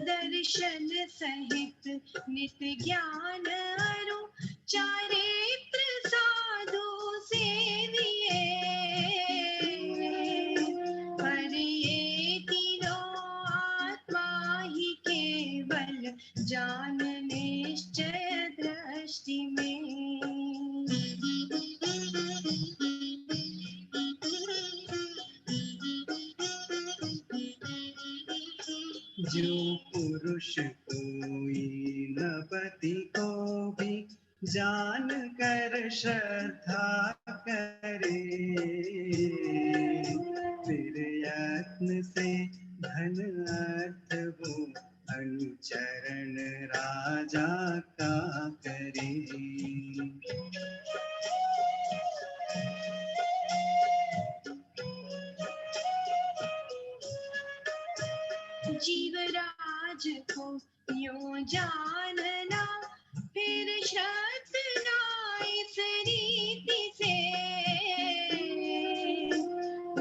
दर्शन सहित नित्य ज्ञान अरु चारित्र साधु सेविये, पर ये तीनों आत्मा ही केवल जान निश्चय दृष्टि में। जो पुरुष कोई नपति को भी जान कर श्रद्धा करे, फिर यत्न से धन अर्थ वो अनुचरण राजा का करे। जीवराज को यूं जानना, फिर श्रद्धना इस रीति से,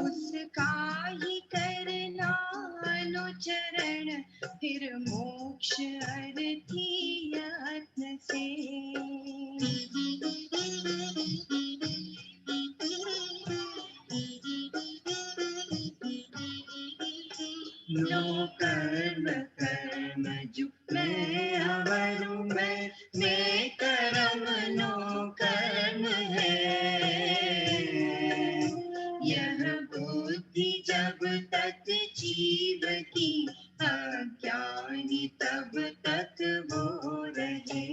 उसका ही करना अनुचरण, फिर मोक्ष अर्थी यत्न से। नो कर्म कर्म जो मैं अवरु मैं कर्म नो कर्म है, यह बुद्धि जब तक जीव की अज्ञानी तब तक वो रहे।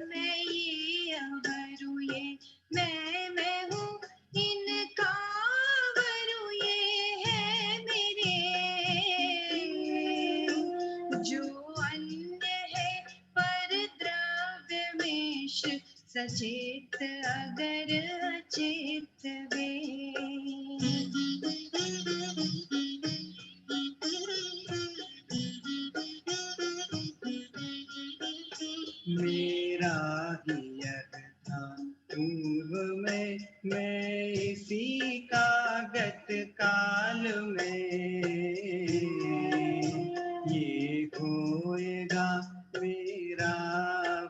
मैं ये अवरु ये मैं हूँ, इनका अवरु ये है मेरे। जो अन्य है पर द्रव्य में सचेत अगर अचेत वे। मेरा ही था पूर्व में, मैं इसी का गत काल में, ये होएगा मेरा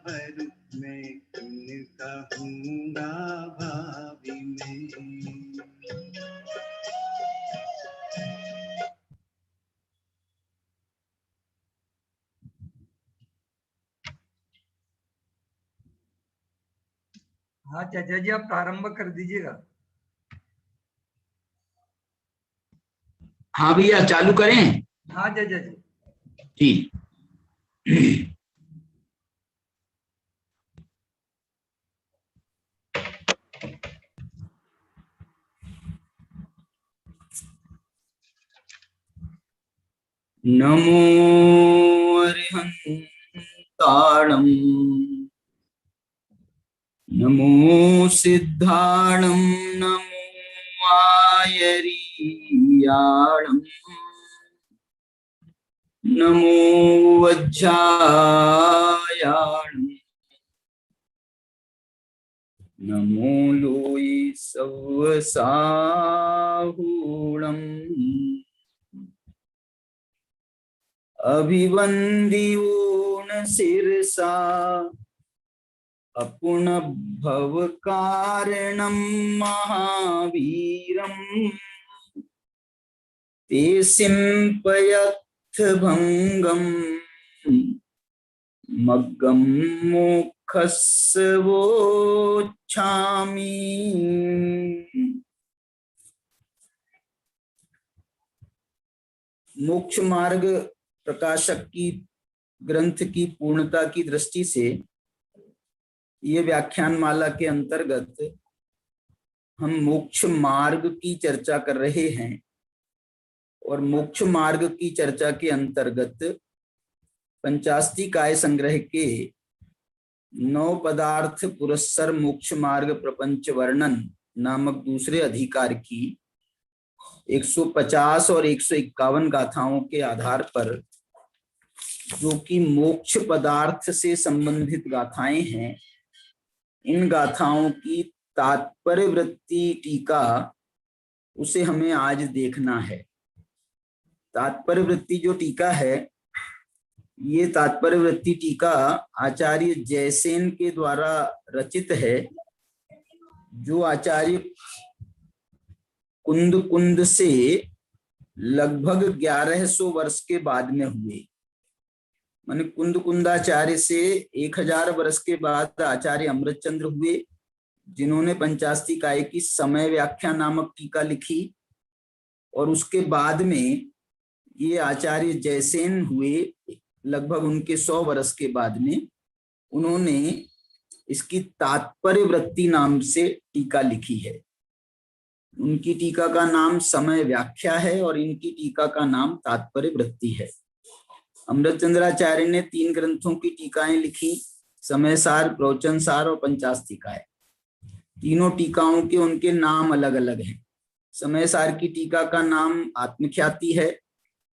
वर, मैं किन कहूँगा भावी में। हाँ चाचा जी, आप प्रारंभ कर दीजिएगा। हाँ भैया, चालू करें? हाँ चाचा जी। जी। नमो अरिहंताणं, नमो सिद्धाणं, नमो आयरीयाणं, नमो वज्रायाणं, नमो लोई सवसाहूणम्, अभिवंदिऊन शिरसा अपुन भव कारणं महावीरं, ते सिंपयथ भंगम मग्गम मोक्षस्वोच्छामि। मोक्ष मार्ग प्रकाशक की ग्रंथ की पूर्णता की दृष्टि से ये व्याख्यान माला के अंतर्गत हम मोक्ष मार्ग की चर्चा कर रहे हैं, और मोक्ष मार्ग की चर्चा के अंतर्गत पंचास्ति काय संग्रह के 9 पदार्थ पुरस्सर मोक्ष मार्ग प्रपंच वर्णन नामक दूसरे अधिकार की 150 और 151 गाथाओं के आधार पर जो कि मोक्ष पदार्थ से संबंधित गाथाएं हैं, इन गाथाओं की तात्पर्य वृत्ति टीका उसे हमें आज देखना है। तात्पर्य वृत्ति जो टीका है, ये तात्पर्य वृत्ति टीका आचार्य जयसेन के द्वारा रचित है, जो आचार्य कुंद से लगभग 1100 वर्ष के बाद में हुए। माने कुंदाचार्य से 1000 वर्ष के बाद आचार्य अमृतचंद्र हुए, जिन्होंने पंचास्तिकाय की समय व्याख्या नामक टीका लिखी, और उसके बाद में ये आचार्य जयसेन हुए, लगभग उनके 100 वर्ष के बाद में उन्होंने इसकी तात्पर्य वृत्ति नाम से टीका लिखी है। उनकी टीका का नाम समय व्याख्या है और इनकी टीका का नाम तात्पर्य वृत्ति है। अमृतचंद्राचार्य ने 3 ग्रंथों की टीकाएं लिखी, समय सार, प्रवचन सार और पंचास्तिकाय। तीनों टीकाओं के उनके नाम अलग अलग हैं। समय सार की टीका का नाम आत्मख्याति है,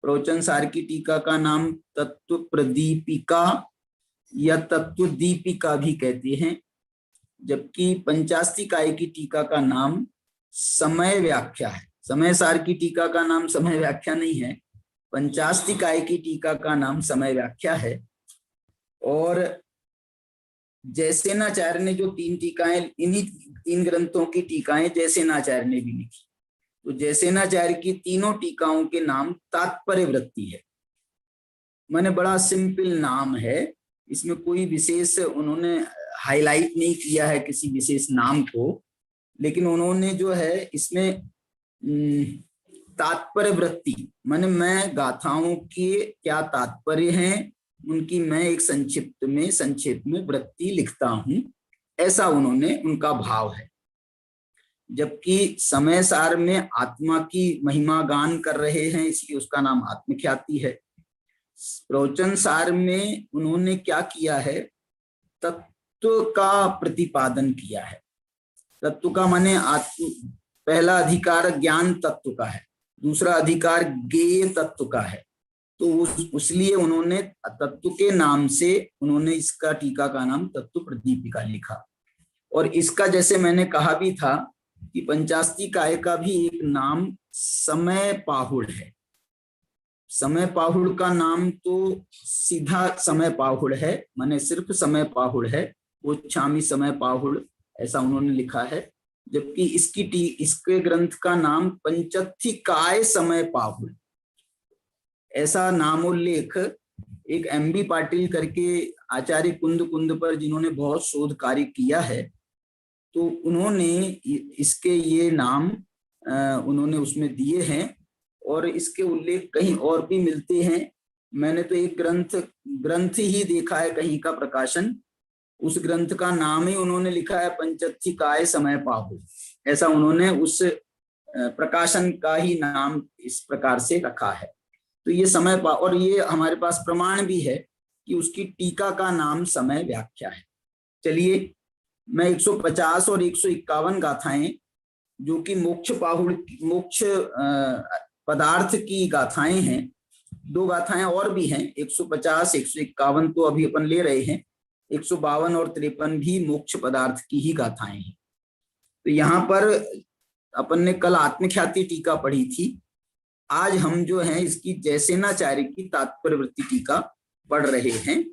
प्रवचन सार की टीका का नाम तत्व प्रदीपिका या तत्व दीपिका भी कहते हैं, जबकि पंचास्तिकाय की टीका का नाम समय व्याख्या है। समय सार की टीका का नाम समय व्याख्या नहीं है, पंचास्तिकाय की टीका का नाम समय व्याख्या है। और जयसेनाचार्य ने जो 3 टीकाएं, इन्हीं 3 ग्रंथों की टीकाएं जयसेनाचार्य ने भी लिखी। तो जयसेनाचार्य की तीनों टीकाओं के नाम तात्पर्य वृत्ति है। मैंने बड़ा सिंपल नाम है, इसमें कोई विशेष उन्होंने हाईलाइट नहीं किया है किसी विशेष नाम को, लेकिन उन्होंने जो है इसमें तात्पर्य वृत्ति, माने मैं गाथाओं के क्या तात्पर्य हैं उनकी मैं एक संक्षेप में वृत्ति लिखता हूं, ऐसा उन्होंने, उनका भाव है। जबकि समय सार में आत्मा की महिमा गान कर रहे हैं, इसलिए उसका नाम आत्मख्याति है। प्रवचन सार में उन्होंने क्या किया है, तत्व का प्रतिपादन किया है। तत्व का माने पहला अधिकार ज्ञान तत्व का है, दूसरा अधिकार ज्ञेय तत्व का है। तो इसलिए उन्होंने तत्व के नाम से उन्होंने इसका टीका का नाम तत्व प्रदीपिका लिखा। और इसका जैसे मैंने कहा भी था कि पंचास्तिकाय का भी एक नाम समय पाहुड़ है। समय पाहुड़ का नाम तो सीधा समय पाहुड़ है, माने सिर्फ समय पाहुड़ है, वो छामी समय पाहुड़, ऐसा उन्होंने लिखा है। जबकि इसके ग्रंथ का नाम पंचत्थिकाय समय पाहुड़, ऐसा नामोल्लेख एक MB पाटिल करके आचार्य कुंद पर, जिन्होंने बहुत शोध कार्य किया है, तो उन्होंने इसके ये नाम उन्होंने उसमें दिए हैं। और इसके उल्लेख कहीं और भी मिलते हैं। मैंने तो एक ग्रंथ ही देखा है कहीं का प्रकाशन, उस ग्रंथ का नाम ही उन्होंने लिखा है पंचत्थिकाय समय पाहुड़, ऐसा उन्होंने उस प्रकाशन का ही नाम इस प्रकार से रखा है। तो ये समय और ये हमारे पास प्रमाण भी है कि उसकी टीका का नाम समय व्याख्या है। चलिए, मैं 150 और 151 गाथाएं जो कि मोक्ष पदार्थ की गाथाएं हैं, 2 गाथाएं और भी हैं, 150 151 तो अभी अपन ले रहे हैं, 152 और 53 भी मोक्ष पदार्थ की ही गाथाएं हैं। तो यहाँ पर अपन ने कल आत्मख्याति टीका पढ़ी थी, आज हम जो है इसकी जयसेनाचार्य की तात्पर्य वृत्ति टीका पढ़ रहे हैं।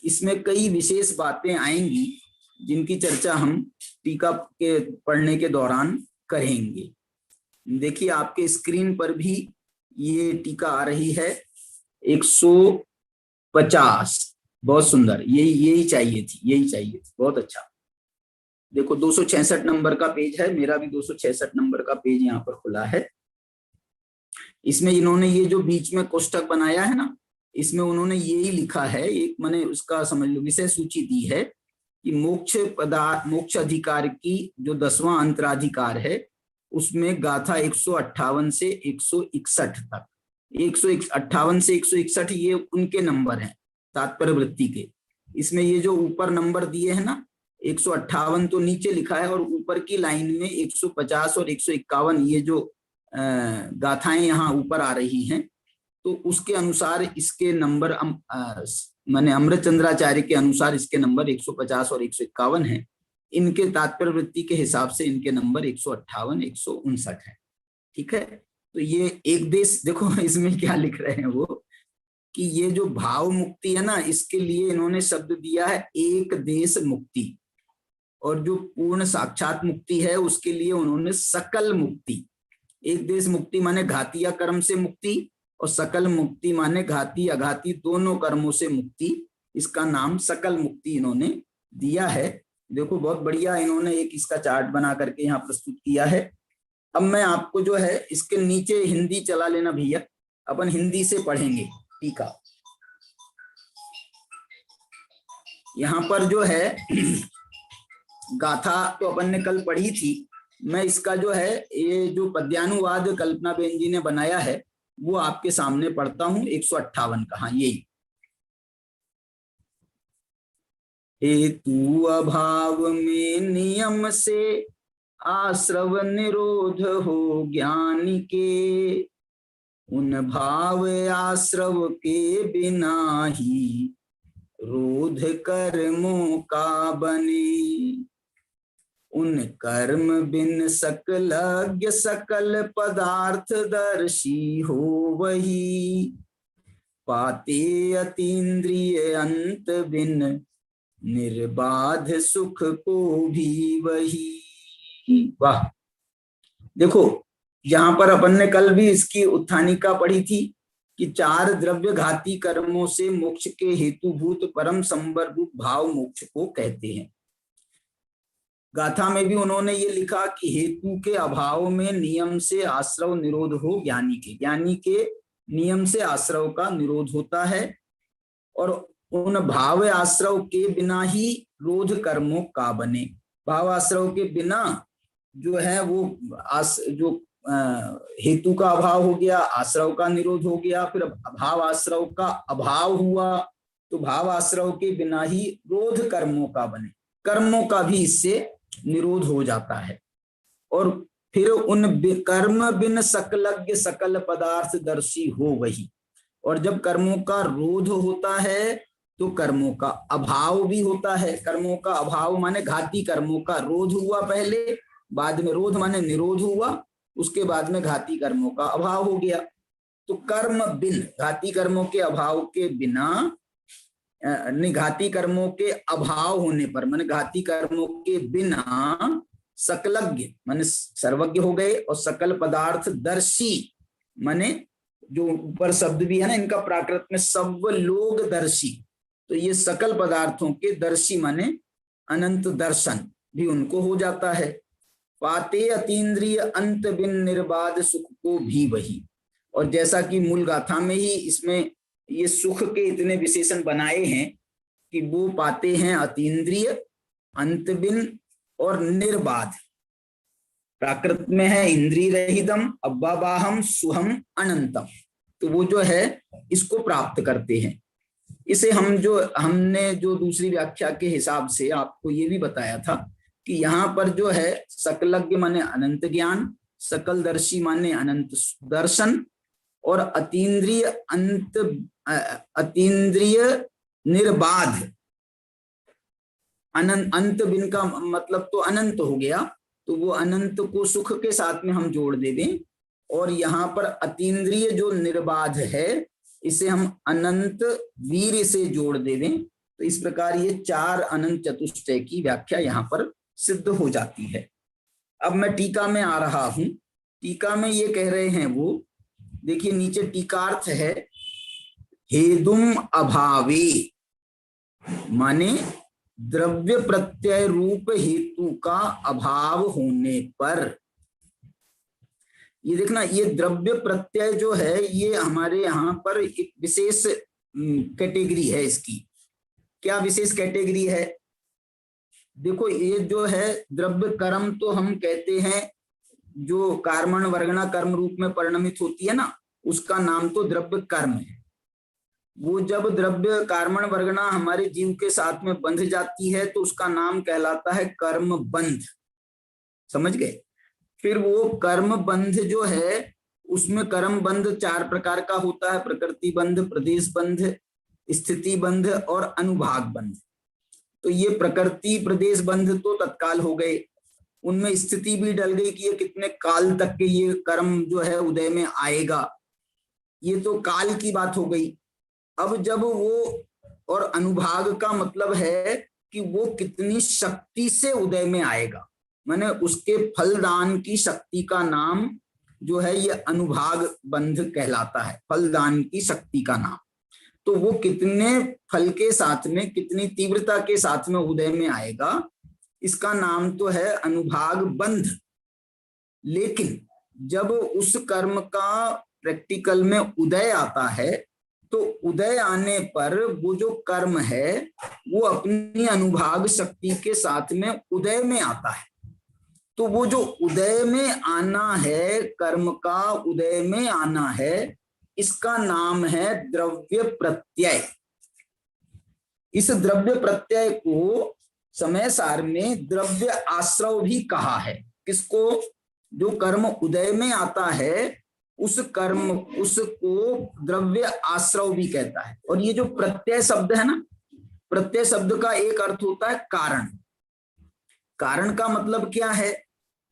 इसमें कई विशेष बातें आएंगी जिनकी चर्चा हम टीका के पढ़ने के दौरान करेंगे। देखिए, आपके स्क्रीन पर भी ये टीका आ रही है, 150, बहुत सुंदर, यही चाहिए थी, बहुत अच्छा। देखो 266 नंबर का पेज है, मेरा भी 266 नंबर का पेज यहाँ पर खुला है। इसमें इन्होंने ये जो बीच में कोष्टक बनाया है ना, इसमें उन्होंने यही लिखा है, एक मैंने उसका समझ लो विषय सूची दी है कि मोक्ष अधिकार की जो 10वां अंतराधिकार है, उसमें गाथा 158 से 161 तक, 158 से 161 ये उनके नंबर हैं तात्पर्य वृत्ति के। इसमें ये जो ऊपर नंबर दिए हैं ना, 158 तो नीचे लिखा है और ऊपर की लाइन में 150 और 151 ये जो गाथाएं यहाँ ऊपर आ रही हैं, तो उसके अनुसार इसके नंबर माने अमृतचंद्राचार्य के अनुसार इसके नंबर 150 और 151 हैं। इनके तात्पर्य वृत्ति के हिसाब से इनके नंबर 158, 159 है। ठीक है, तो ये एक देश, देखो इसमें क्या लिख रहे हैं वो, कि ये जो भाव मुक्ति है ना, इसके लिए इन्होंने शब्द दिया है एक देश मुक्ति, और जो पूर्ण साक्षात मुक्ति है उसके लिए उन्होंने सकल मुक्ति। एक देश मुक्ति माने घाती या कर्म से मुक्ति, और सकल मुक्ति माने घाती अघाती दोनों कर्मों से मुक्ति। इसका नाम सकल मुक्ति इन्होंने दिया है। देखो बहुत बढ़िया इन्होंने एक इसका चार्ट बना करके यहाँ प्रस्तुत किया है। अब मैं आपको जो है इसके नीचे हिंदी चला लेना भैया, अपन हिंदी से पढ़ेंगे टीका। यहाँ पर जो है गाथा तो अपन ने कल पढ़ी थी, मैं इसका जो है ये जो पद्यानुवाद कल्पना बेन जी ने बनाया है वो आपके सामने पढ़ता हूं। 158 का, हाँ यही। हेतु अभाव में नियम से आश्रव निरोध हो ज्ञानी के, उन भाव आश्रव के बिना ही रोध कर्मों का बने। उन कर्म बिन सकलज्ञ सकल पदार्थ दर्शी हो वही, पाते अतीन्द्रिय अंत बिन निर्बाध सुख को भी वही। वाह, देखो यहाँ पर अपन ने कल भी इसकी उत्थानिका पढ़ी थी कि 4 द्रव्य घाती कर्मों से मोक्ष के हेतुभूत परम संवर रूप भाव मोक्ष को कहते हैं। गाथा में भी उन्होंने ये लिखा कि हेतु के अभाव में नियम से आश्रव निरोध हो ज्ञानी के। ज्ञानी के नियम से आश्रव का निरोध होता है, और उन भाव आश्रव के बिना ही रोध कर्मों का बने। भाव आश्रव के बिना जो है वो जो हेतु का अभाव हो गया, आश्रव का निरोध हो गया, फिर भाव आश्रव का अभाव हुआ तो भाव आश्रव के बिना ही रोध कर्मों का बने, कर्मों का भी इससे निरोध हो जाता है। और फिर उन कर्म बिन सकलज्ञ सकल पदार्थ दर्शी हो वही। और जब कर्मों का रोध होता है तो कर्मों का अभाव भी होता है। कर्मों का अभाव माने घाती कर्मों का रोध हुआ पहले, बाद में रोध माने निरोध हुआ, उसके बाद में घाती कर्मों का अभाव हो गया। तो कर्म बिन, घाती कर्मों के अभाव के बिना, घाती कर्मों के अभाव होने पर माने घाती कर्मों के बिना सकलज्ञ माने सर्वज्ञ हो गए, और सकल पदार्थ दर्शी माने जो ऊपर शब्द भी है ना इनका प्राकृत में सब लोग दर्शी, तो ये सकल पदार्थों के दर्शी माने अनंत दर्शन भी उनको हो जाता है। पाते अतीन्द्रिय अंत बिन निर्बाध सुख को भी वही। और जैसा कि मूल गाथा में ही इसमें ये सुख के इतने विशेषण बनाए हैं कि वो पाते हैं अतीन्द्रिय, अंत बिन और निर्बाध। प्राकृत में है इंद्रिय रहितम अब्बाबाहम सुहम अनंतम, तो वो जो है इसको प्राप्त करते हैं। इसे हमने जो दूसरी व्याख्या के हिसाब से आपको ये भी बताया था कि यहाँ पर जो है सकलज्ञ माने अनंत ज्ञान, सकल दर्शी माने अनंत दर्शन, और अतीन्द्रिय अतीन्द्रिय निर्बाध, अंत बिन का मतलब तो अनंत हो गया, तो वो अनंत को सुख के साथ में हम जोड़ दे दें। और यहाँ पर अतीन्द्रिय जो निर्बाध है इसे हम अनंत वीर से जोड़ दे दें, तो इस प्रकार ये 4 अनंत चतुष्टय की व्याख्या यहाँ पर सिद्ध हो जाती है। अब मैं टीका में आ रहा हूं। टीका में ये कह रहे हैं वो, देखिए नीचे टीकार्थ है, हेदुम अभावे माने द्रव्य प्रत्यय रूप हेतु का अभाव होने पर। ये देखना, ये द्रव्य प्रत्यय जो है ये हमारे यहाँ पर एक विशेष कैटेगरी है। इसकी क्या विशेष कैटेगरी है? देखो ये जो है द्रव्य कर्म तो हम कहते हैं जो कार्मण वर्गणा कर्म रूप में परिणमित होती है ना, उसका नाम तो द्रव्य कर्म है। वो जब द्रव्य कर्मण वर्गणा हमारे जीव के साथ में बंध जाती है तो उसका नाम कहलाता है कर्म बंध। समझ गए? फिर वो कर्म बंध जो है उसमें कर्म बंध 4 प्रकार का होता है, प्रकृति बंध, प्रदेश बंध, स्थिति बंध और अनुभाग बंध। तो ये प्रकृति प्रदेश बंध तो तत्काल हो गए, उनमें स्थिति भी डल गई कि ये कितने काल तक के ये कर्म जो है उदय में आएगा, ये तो काल की बात हो गई। अब जब वो, और अनुभाग का मतलब है कि वो कितनी शक्ति से उदय में आएगा, माने उसके फलदान की शक्ति का नाम जो है ये अनुभाग बंध कहलाता है, फलदान की शक्ति का नाम। तो वो कितने फल के साथ में, कितनी तीव्रता के साथ में उदय में आएगा, इसका नाम तो है अनुभाग बंध। लेकिन जब उस कर्म का प्रैक्टिकल में उदय आता है तो उदय आने पर वो जो कर्म है वो अपनी अनुभाग शक्ति के साथ में उदय में आता है। तो वो जो उदय में आना है, कर्म का उदय में आना है, इसका नाम है द्रव्य प्रत्यय। इस द्रव्य प्रत्यय को समय सार में द्रव्य आश्रव भी कहा है। किसको? जो कर्म उदय में आता है उस कर्म, उसको द्रव्य आश्रव भी कहता है। और ये जो प्रत्यय शब्द है ना, प्रत्यय शब्द का एक अर्थ होता है कारण। कारण का मतलब क्या है?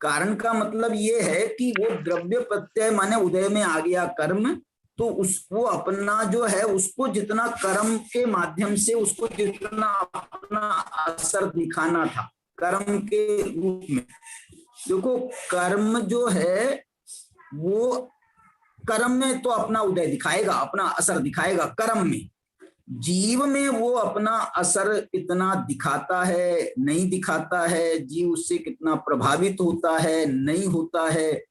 कारण का मतलब ये है कि वो द्रव्य प्रत्यय माने उदय में आ गया कर्म, तो उसको अपना जो है, उसको जितना कर्म के माध्यम से उसको जितना अपना असर दिखाना था कर्म के रूप में। देखो कर्म जो है वो कर्म में तो अपना उदय दिखाएगा, अपना असर दिखाएगा कर्म में। जीव में वो अपना असर कितना दिखाता है, नहीं दिखाता है, जीव उससे कितना प्रभावित होता है, नहीं होता है,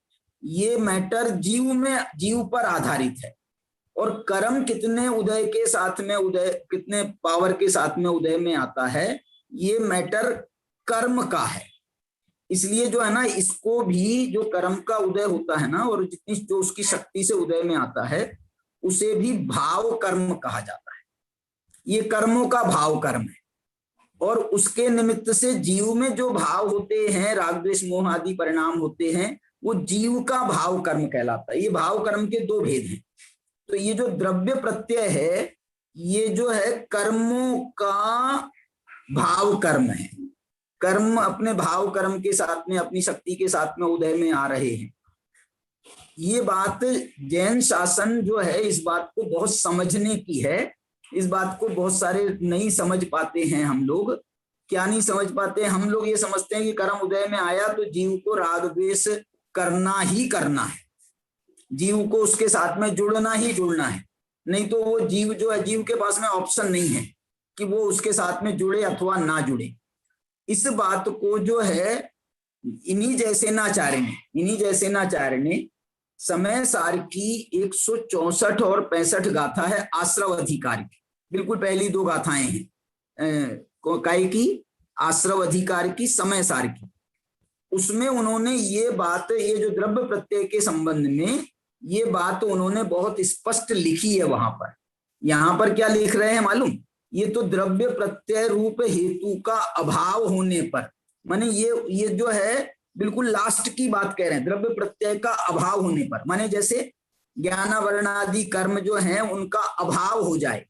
ये मैटर जीव में, जीव पर आधारित है। और कर्म कितने उदय के साथ में, उदय कितने पावर के साथ में उदय में आता है, ये मैटर कर्म का है। इसलिए जो है ना, इसको भी जो कर्म का उदय होता है ना, और जितनी जो उसकी शक्ति से उदय में आता है, उसे भी भाव कर्म कहा जाता है। ये कर्मों का भाव कर्म है। और उसके निमित्त से जीव में जो भाव होते हैं, राग द्वेष मोह आदि परिणाम होते हैं, वो जीव का भाव कर्म कहलाता है। ये भाव कर्म के 2 भेद हैं। तो ये जो द्रव्य प्रत्यय है, ये जो है कर्मों का भाव कर्म है। कर्म अपने भाव कर्म के साथ में, अपनी शक्ति के साथ में उदय में आ रहे हैं। ये बात जैन शासन जो है, इस बात को बहुत समझने की है। इस बात को बहुत सारे नहीं समझ पाते हैं हम लोग। क्या नहीं समझ पाते? हम लोग ये समझते हैं कि कर्म उदय में आया तो जीव को राग द्वेष करना ही करना है, जीव को उसके साथ में जुड़ना ही जुड़ना है। नहीं तो वो जीव जो है, जीव के पास में ऑप्शन नहीं है कि वो उसके साथ में जुड़े अथवा ना जुड़े। इस बात को जो है इन्हीं जैसे नाचार्य ने समय सार की 164 और 65 गाथा है आश्रव अधिकार की। बिल्कुल पहली 2 गाथाएं हैं काय की, आश्रव अधिकार की, समय सार की। उसमें उन्होंने ये बात, ये जो द्रव्य प्रत्यय के संबंध में ये बात उन्होंने बहुत स्पष्ट लिखी है वहां पर। यहां पर क्या लिख रहे हैं मालूम? ये तो द्रव्य प्रत्यय रूप हेतु का अभाव होने पर, माने ये जो है बिल्कुल लास्ट की बात कह रहे हैं, द्रव्य प्रत्यय का अभाव होने पर। माने जैसे ज्ञानावरण आदि कर्म जो हैं उनका अभाव हो जाए,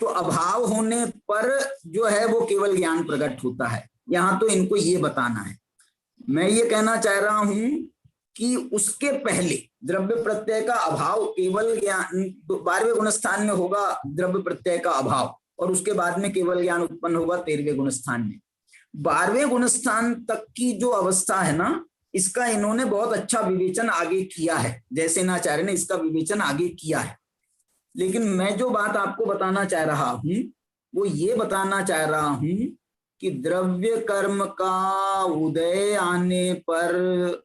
तो अभाव होने पर जो है वो केवल ज्ञान प्रकट होता है। यहाँ तो इनको ये बताना है। मैं ये कहना चाह रहा हूं कि उसके पहले द्रव्य प्रत्यय का अभाव केवल ज्ञान, 12वें गुणस्थान में होगा द्रव्य प्रत्यय का अभाव, और उसके बाद में केवल ज्ञान उत्पन्न होगा 13वें गुणस्थान में। 12वें गुणस्थान तक की जो अवस्था है ना, इसका इन्होंने बहुत अच्छा विवेचन आगे किया है, जैसे नाचार्य ने इसका विवेचन आगे किया है। लेकिन मैं जो बात आपको बताना चाह रहा हूं वो ये बताना चाह रहा हूं कि द्रव्य कर्म का उदय आने पर,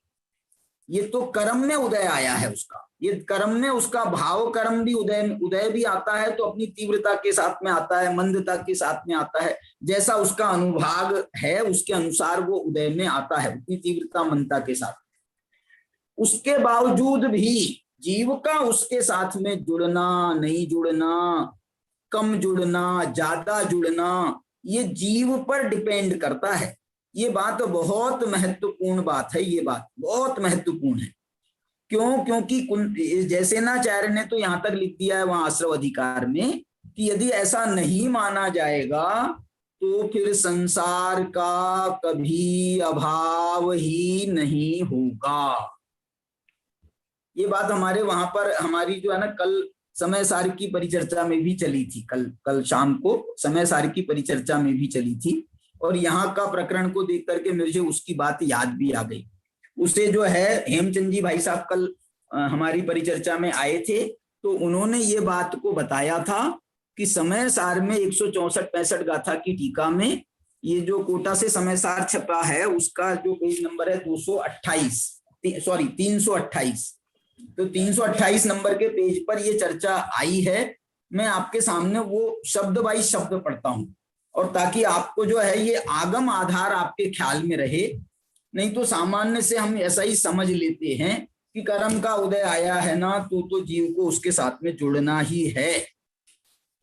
ये तो कर्म में उदय आया है उसका, ये कर्म में उसका भाव कर्म भी उदय भी आता है, तो अपनी तीव्रता के साथ में आता है, मंदता के साथ में आता है, जैसा उसका अनुभाग है उसके अनुसार वो उदय में आता है, उतनी तीव्रता मंदता के साथ। उसके बावजूद भी जीव का उसके साथ में जुड़ना नहीं जुड़ना, कम जुड़ना ज्यादा जुड़ना, ये जीव पर डिपेंड करता है। ये बात बहुत महत्वपूर्ण बात है, ये बात बहुत महत्वपूर्ण है। क्यों? क्योंकि जैसे नाचार्य ने तो यहाँ तक लिख दिया है वहां आश्रव अधिकार में कि यदि ऐसा नहीं माना जाएगा तो फिर संसार का कभी अभाव ही नहीं होगा। ये बात हमारे वहां पर हमारी जो है ना कल समय सार की परिचर्चा में भी चली थी, कल शाम को समय सार की परिचर्चा में भी चली थी। और यहाँ का प्रकरण को देख करके मुझे उसकी बात याद भी आ गई। उसे जो है हेमचंद जी भाई साहब कल हमारी परिचर्चा में आए थे, तो उन्होंने ये बात को बताया था कि समय सार में 164-65 गाथा की टीका में ये जो कोटा से समय सार छपा है उसका जो पेज नंबर है 328, तो 328 नंबर के पेज पर ये चर्चा आई है। मैं आपके सामने वो शब्द बाई शब्द पढ़ता हूं, और ताकि आपको जो है ये आगम आधार आपके ख्याल में रहे। नहीं तो सामान्य से हम ऐसा ही समझ लेते हैं कि कर्म का उदय आया है ना तो जीव को उसके साथ में जुड़ना ही है।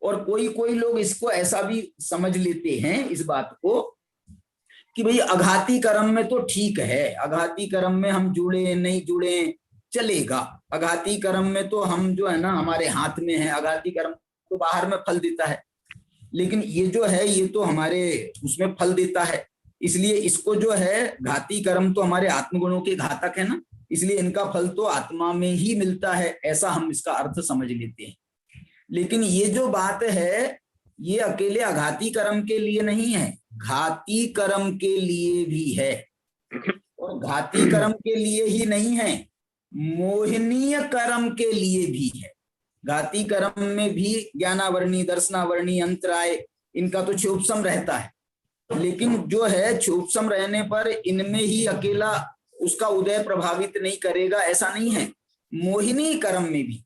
और कोई लोग इसको ऐसा भी समझ लेते हैं इस बात को कि भाई अघाती कर्म में तो ठीक है, अघाती कर्म में हम जुड़े नहीं जुड़े चलेगा, अघाती कर्म में तो हम जो है ना हमारे हाथ में है, अघाती कर्म तो बाहर में फल देता है, लेकिन ये जो है ये तो हमारे उसमें फल देता है। इसलिए इसको जो है घाती कर्म तो हमारे आत्मगुणों के घातक है ना, इसलिए इनका फल तो आत्मा में ही मिलता है, ऐसा हम इसका अर्थ समझ लेते हैं। लेकिन ये जो बात है ये अकेले अघाती कर्म के लिए नहीं है, घाती कर्म के लिए भी है। और घाती कर्म के लिए ही नहीं है, मोहनीय कर्म के लिए भी है। घाती कर्म में भी ज्ञानावरणी दर्शनावरणी अंतराय इनका तो क्षोभसम रहता है, लेकिन जो है क्षोभसम रहने पर इनमें ही अकेला उसका उदय प्रभावित नहीं करेगा ऐसा नहीं है। मोहिनी कर्म में भी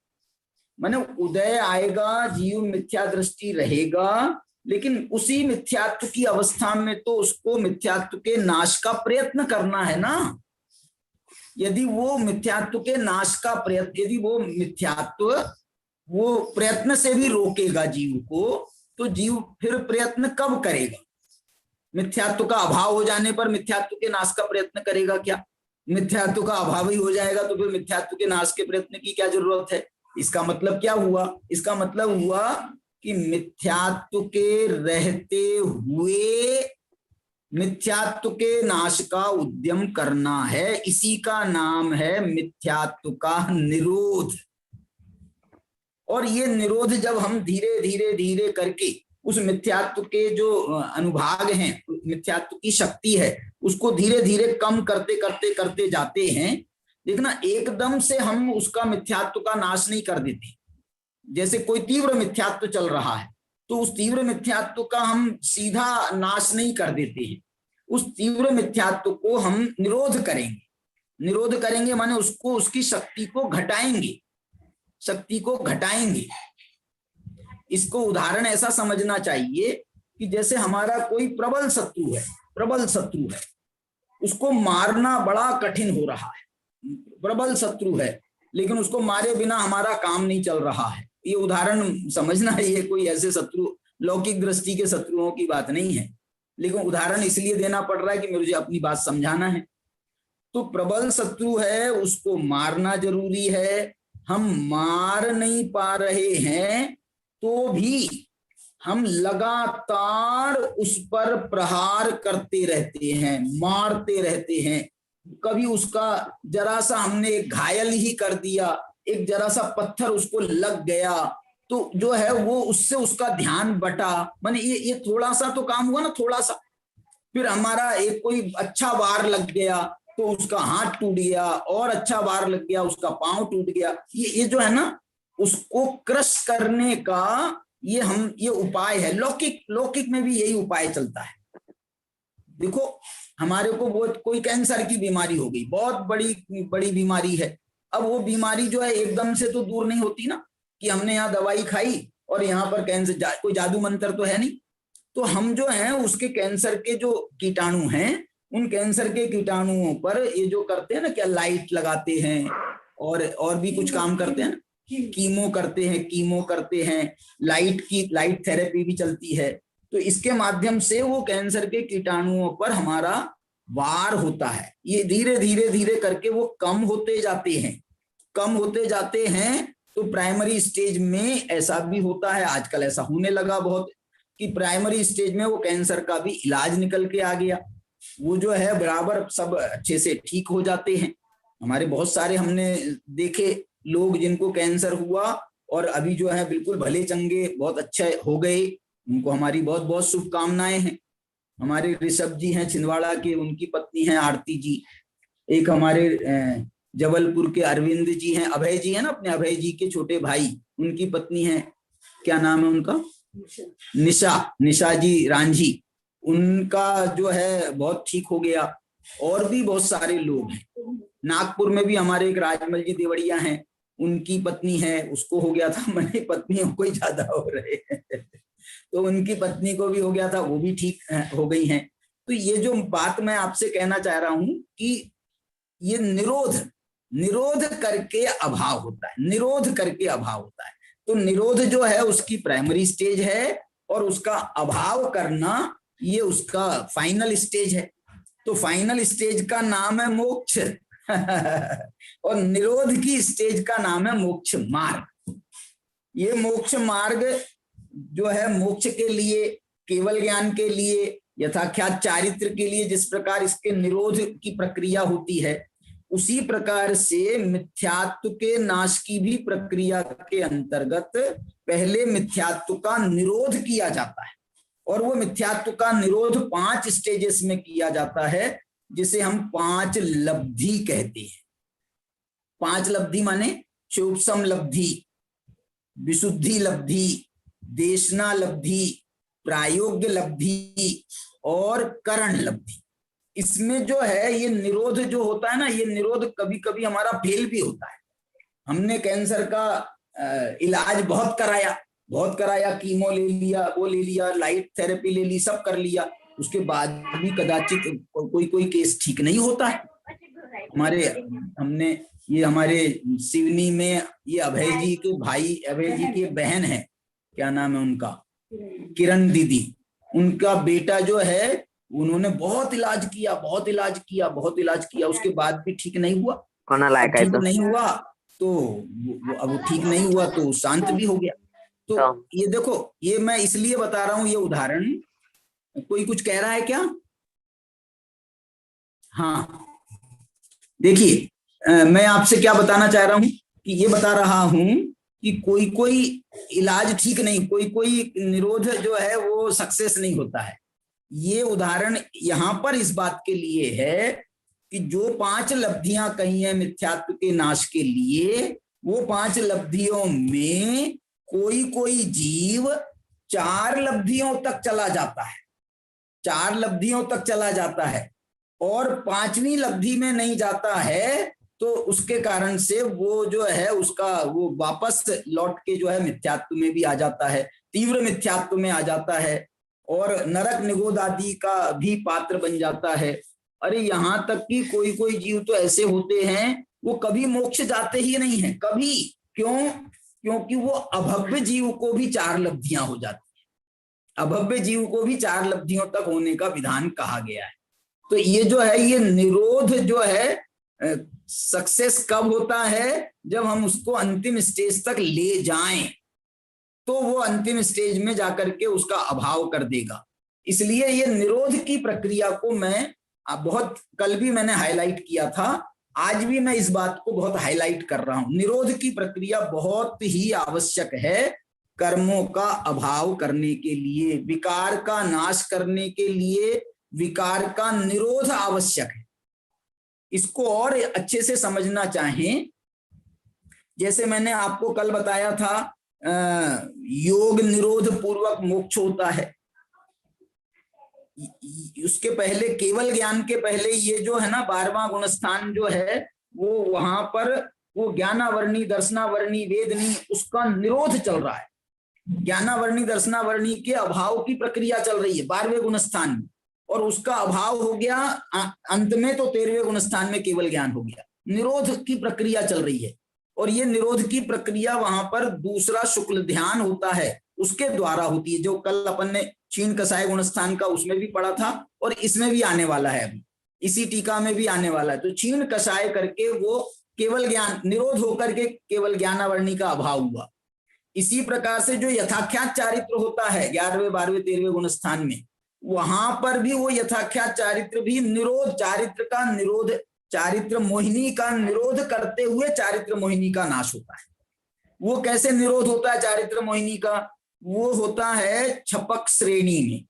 माने उदय आएगा, जीव मिथ्या दृष्टि रहेगा, लेकिन उसी मिथ्यात्व की अवस्था में तो उसको मिथ्यात्व के नाश का प्रयत्न करना है ना। यदि वो मिथ्यात्व के नाश का प्रयत्न, यदि वो मिथ्यात्व वो प्रयत्न से भी रोकेगा जीव को, तो जीव फिर प्रयत्न कब करेगा? मिथ्यात्व का अभाव हो जाने पर मिथ्यात्व के नाश का प्रयत्न करेगा क्या? मिथ्यात्व का अभाव ही हो जाएगा तो फिर मिथ्यात्व के नाश के प्रयत्न की क्या जरूरत है? इसका मतलब क्या हुआ? इसका मतलब हुआ कि मिथ्यात्व के रहते हुए मिथ्यात्व के नाश का उद्यम करना है। इसी का नाम है मिथ्यात्व का निरोध। और ये निरोध जब हम धीरे धीरे धीरे करके उस मिथ्यात्व के जो अनुभाग हैं, मिथ्यात्व की शक्ति है, उसको धीरे धीरे कम करते करते करते जाते हैं। देखना एकदम से हम उसका मिथ्यात्व का नाश नहीं कर देते। जैसे कोई तीव्र मिथ्यात्व चल रहा है तो उस तीव्र मिथ्यात्व का हम सीधा नाश नहीं कर देते हैं, उस तीव्र मिथ्यात्व को हम निरोध करेंगे। निरोध करेंगे माने उसको, उसकी शक्ति को घटाएंगे, शक्ति को घटाएंगे। इसको उदाहरण ऐसा समझना चाहिए कि जैसे हमारा कोई प्रबल शत्रु है, प्रबल शत्रु है, उसको मारना बड़ा कठिन हो रहा है। प्रबल शत्रु है लेकिन उसको मारे बिना हमारा काम नहीं चल रहा है। ये उदाहरण समझना है, ये कोई ऐसे शत्रु लौकिक दृष्टि के शत्रुओं की बात नहीं है, लेकिन उदाहरण इसलिए देना पड़ रहा है कि मुझे अपनी बात समझाना है। तो प्रबल शत्रु है, उसको मारना जरूरी है। हम मार नहीं पा रहे हैं तो भी हम लगातार उस पर प्रहार करते रहते हैं, मारते रहते हैं। कभी उसका जरा सा हमने एक घायल ही कर दिया, एक जरा सा पत्थर उसको लग गया तो जो है वो उससे उसका ध्यान बटा, माने ये थोड़ा सा तो काम हुआ ना, थोड़ा सा। फिर हमारा एक कोई अच्छा वार लग गया तो उसका हाथ टूट गया, और अच्छा वार लग गया उसका पांव टूट गया। ये जो है ना उसको क्रश करने का ये उपाय है। लौकिक में भी यही उपाय चलता है। देखो हमारे को बहुत कोई कैंसर की बीमारी हो गई, बहुत बड़ी बीमारी है। अब वो बीमारी जो है एकदम से तो दूर नहीं होती ना, कि हमने यहाँ दवाई खाई और यहाँ पर कैंसर, कोई जादू मंत्र तो है नहीं। तो हम जो है उसके कैंसर के जो कीटाणु हैं, उन कैंसर के कीटाणुओं पर ये जो करते हैं ना, क्या लाइट लगाते हैं, और भी कुछ काम करते हैं, कीमो करते हैं, लाइट थेरेपी भी चलती है। तो इसके माध्यम से वो कैंसर के कीटाणुओं पर हमारा वार होता है। ये धीरे धीरे करके वो कम होते जाते हैं। तो प्राइमरी स्टेज में ऐसा भी होता है, आजकल ऐसा होने लगा बहुत, कि प्राइमरी स्टेज में वो कैंसर का भी इलाज निकल के आ गया, वो जो है बराबर सब अच्छे से ठीक हो जाते हैं। हमारे बहुत सारे हमने देखे लोग जिनको कैंसर हुआ और अभी जो है बिल्कुल भले चंगे बहुत अच्छे हो गए, उनको हमारी बहुत बहुत शुभकामनाएं हैं। हमारे ऋषभ जी हैं छिंदवाड़ा के, उनकी पत्नी है आरती जी, एक हमारे जबलपुर के अरविंद जी हैं, अभय जी है ना, अपने अभय जी के छोटे भाई, उनकी पत्नी है, क्या नाम है उनका, निशा जी रांझी, उनका जो है बहुत ठीक हो गया। और भी बहुत सारे लोग हैं। नागपुर में भी हमारे एक राजमल जी देवड़िया हैं, उनकी पत्नी है, उसको हो गया था, मेरी पत्नियों को ही ज्यादा हो रहे हैं तो उनकी पत्नी को भी हो गया था, वो भी ठीक हो गई हैं। तो ये जो बात मैं आपसे कहना चाह रहा हूं कि ये निरोध करके अभाव होता है, तो निरोध जो है उसकी प्राइमरी स्टेज है और उसका अभाव करना ये उसका फाइनल स्टेज है। तो फाइनल स्टेज का नाम है मोक्ष और निरोध की स्टेज का नाम है मोक्ष मार्ग। ये मोक्ष मार्ग जो है मोक्ष के लिए, केवल ज्ञान के लिए, यथाख्यात चारित्र के लिए जिस प्रकार इसके निरोध की प्रक्रिया होती है, उसी प्रकार से मिथ्यात्व के नाश की भी प्रक्रिया के अंतर्गत पहले मिथ्यात्व का निरोध किया जाता है। और वो मिथ्यात्व का निरोध 5 स्टेजेस में किया जाता है, जिसे हम 5 लब्धि कहते हैं। 5 लब्धि माने चोपसम लब्धि, विशुद्धि लब्धि, देशना लब्धि, प्रायोग्य लब्धि और करण लब्धि। इसमें जो है ये निरोध जो होता है ना, ये निरोध कभी कभी हमारा फेल भी होता है। हमने कैंसर का इलाज बहुत कराया, कीमो ले लिया, वो ले लिया, लाइट थेरेपी ले ली, सब कर लिया, उसके बाद भी कदाचित कोई केस ठीक नहीं होता है। हमारे सिवनी में ये अभय जी के भाई, अभय जी की बहन है, क्या नाम है उनका, किरण दीदी, उनका बेटा जो है, उन्होंने बहुत इलाज किया, उसके बाद भी ठीक नहीं हुआ। तो अब ठीक नहीं हुआ तो शांत भी हो गया। तो ये देखो, ये मैं इसलिए बता रहा हूं ये उदाहरण। कोई कुछ कह रहा है क्या? हाँ, देखिए मैं आपसे क्या बताना चाह रहा हूं कि ये बता रहा हूं कि कोई इलाज ठीक नहीं, कोई निरोध जो है वो सक्सेस नहीं होता है। ये उदाहरण यहां पर इस बात के लिए है कि जो 5 लब्धियां कही है मिथ्यात्व के नाश के लिए, वो 5 लब्धियों में कोई जीव 4 लब्धियों तक चला जाता है, और 5वीं लब्धि में नहीं जाता है, तो उसके कारण से वो जो है उसका वो वापस लौट के जो है मिथ्यात्व में भी आ जाता है, तीव्र मिथ्यात्व में आ जाता है, और नरक निगोद आदि का भी पात्र बन जाता है। अरे यहाँ तक कि कोई जीव तो ऐसे होते हैं वो कभी मोक्ष जाते ही नहीं है, कभी। क्यों? क्योंकि वो अभव्य जीव को भी 4 लब्धियां हो जाती है, अभव्य जीव को भी 4 लब्धियों तक होने का विधान कहा गया है। तो ये जो है ये निरोध जो है सक्सेस कब होता है? जब हम उसको अंतिम स्टेज तक ले जाएं, तो वो अंतिम स्टेज में जाकर के उसका अभाव कर देगा। इसलिए ये निरोध की प्रक्रिया को मैं कल भी मैंने हाईलाइट किया था, आज भी मैं इस बात को बहुत हाईलाइट कर रहा हूं। निरोध की प्रक्रिया बहुत ही आवश्यक है कर्मों का अभाव करने के लिए, विकार का नाश करने के लिए विकार का निरोध आवश्यक है। इसको और अच्छे से समझना चाहें, जैसे मैंने आपको कल बताया था योग निरोध पूर्वक मोक्ष होता है। उसके पहले, केवल ज्ञान के पहले, ये जो है ना 12वां गुणस्थान जो है वो वहां पर वो ज्ञानावर्णी दर्शनावर्णी वेदनी उसका निरोध चल रहा है। ज्ञानावर्णी दर्शनावर्णी के अभाव की प्रक्रिया चल रही है 12वें गुणस्थान में, और उसका अभाव हो गया अंत में, तो 13वें गुणस्थान में केवल ज्ञान हो गया। निरोध की प्रक्रिया चल रही है, और ये निरोध की प्रक्रिया वहां पर दूसरा शुक्ल ध्यान होता है उसके द्वारा होती है, जो कल अपन ने क्षीण कषाय गुणस्थान का उसमें भी पढ़ा था और इसमें भी आने वाला है, अभी इसी टीका में भी आने वाला है। तो क्षीण कषाय करके वो केवल ज्ञान निरोध होकर के केवल ज्ञानावरणी का अभाव हुआ। इसी प्रकार से जो यथाख्यात चारित्र होता है 11वें 12वें 13वें गुणस्थान में, वहां पर भी वो यथाख्यात चारित्र भी निरोध, चारित्र का निरोध, चारित्र मोहिनी का निरोध करते हुए चारित्र मोहिनी का नाश होता है। वो कैसे निरोध होता है चारित्र मोहिनी का? वो होता है छपक श्रेणी में,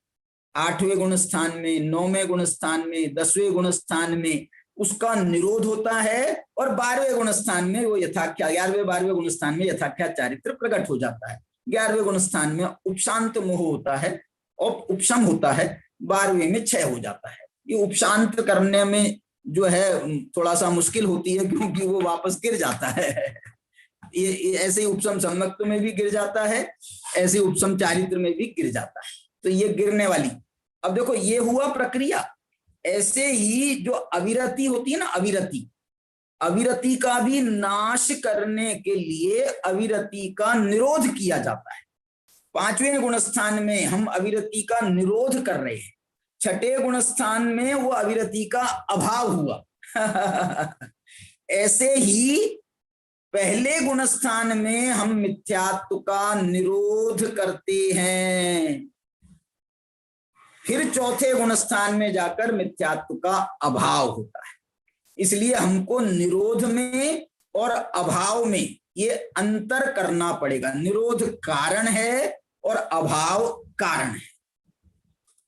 8वें गुणस्थान में, 9वें गुणस्थान में, 10वें गुणस्थान में उसका निरोध होता है, और 12वें गुणस्थान में वो यथाख्यात, 11वें 12वें गुणस्थान में यथाख्यात चारित्र प्रकट हो जाता है। 11वें गुणस्थान में उपशांत मोह होता है और उपशम होता है, 12वें में क्षय हो जाता है। ये उपशांत करने में जो है थोड़ा सा मुश्किल होती है, क्योंकि वो वापस गिर जाता है। ये ऐसे ही उपशम सम्मक्त में भी गिर जाता है, ऐसे उपशम चारित्र में भी गिर जाता है। तो ये गिरने वाली, अब देखो ये हुआ प्रक्रिया। ऐसे ही जो अविरति होती है ना, अविरति का भी नाश करने के लिए अविरति का निरोध किया जाता है। 5वें गुणस्थान में हम अविरति का निरोध कर रहे हैं, 6ठे गुणस्थान में वो अविरति का अभाव हुआ। ऐसे ही पहले गुणस्थान में हम मिथ्यात्व का निरोध करते हैं, फिर चौथे गुणस्थान में जाकर मिथ्यात्व का अभाव होता है। इसलिए हमको निरोध में और अभाव में ये अंतर करना पड़ेगा। निरोध कारण है और अभाव कारण है।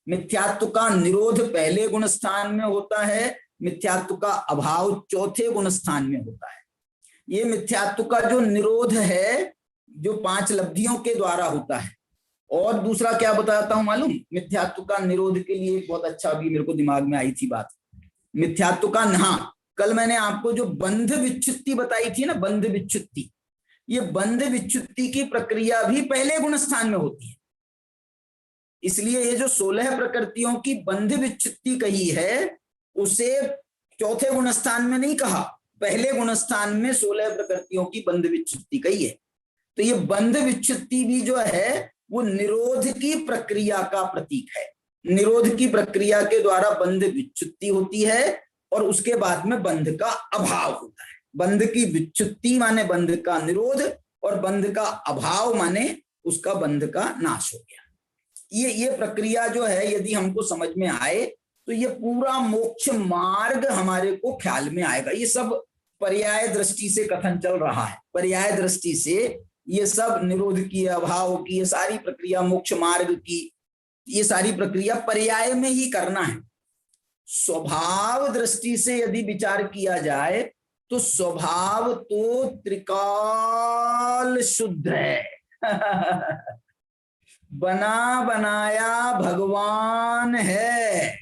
मिथ्यात्व का निरोध पहले गुणस्थान में होता है, मिथ्यात्व का अभाव चौथे गुणस्थान में होता है। ये मिथ्यात्व का जो निरोध है जो 5 लब्धियों के द्वारा होता है। और दूसरा क्या बताता हूं मालूम, मिथ्यात्व का निरोध के लिए बहुत अच्छा अभी मेरे को दिमाग में आई थी बात, मिथ्यात्व का, हाँ कल मैंने आपको जो बंध विच्छुत्ति बताई थी ना, बंध विच्छुत्ति, ये बंध विच्छुत्ति की प्रक्रिया भी पहले गुणस्थान में होती है। इसलिए ये जो 16 प्रकृतियों की बंध विच्छुत्ति कही है उसे चौथे गुणस्थान में नहीं कहा, पहले गुणस्थान में 16 प्रकृतियों की बंध विच्छुत्ति कही है। तो ये बंध विच्छुत्ति भी जो है वो निरोध की प्रक्रिया का प्रतीक है। निरोध की प्रक्रिया के द्वारा बंध विच्छुत्ति होती है और उसके बाद में बंध का अभाव होता है। बंध की विच्छुत्ति माने बंध का निरोध और बंध का अभाव माने उसका बंध का नाश हो गया। ये प्रक्रिया जो है यदि हमको समझ में आए तो ये पूरा मोक्ष मार्ग हमारे को ख्याल में आएगा। ये सब पर्याय दृष्टि से कथन चल रहा है, पर्याय दृष्टि से ये सब निरोध की, अभाव की, ये सारी प्रक्रिया, मोक्ष मार्ग की, ये सारी प्रक्रिया पर्याय में ही करना है। स्वभाव दृष्टि से यदि विचार किया जाए तो स्वभाव तो त्रिकाल शुद्ध है। बना बनाया भगवान है।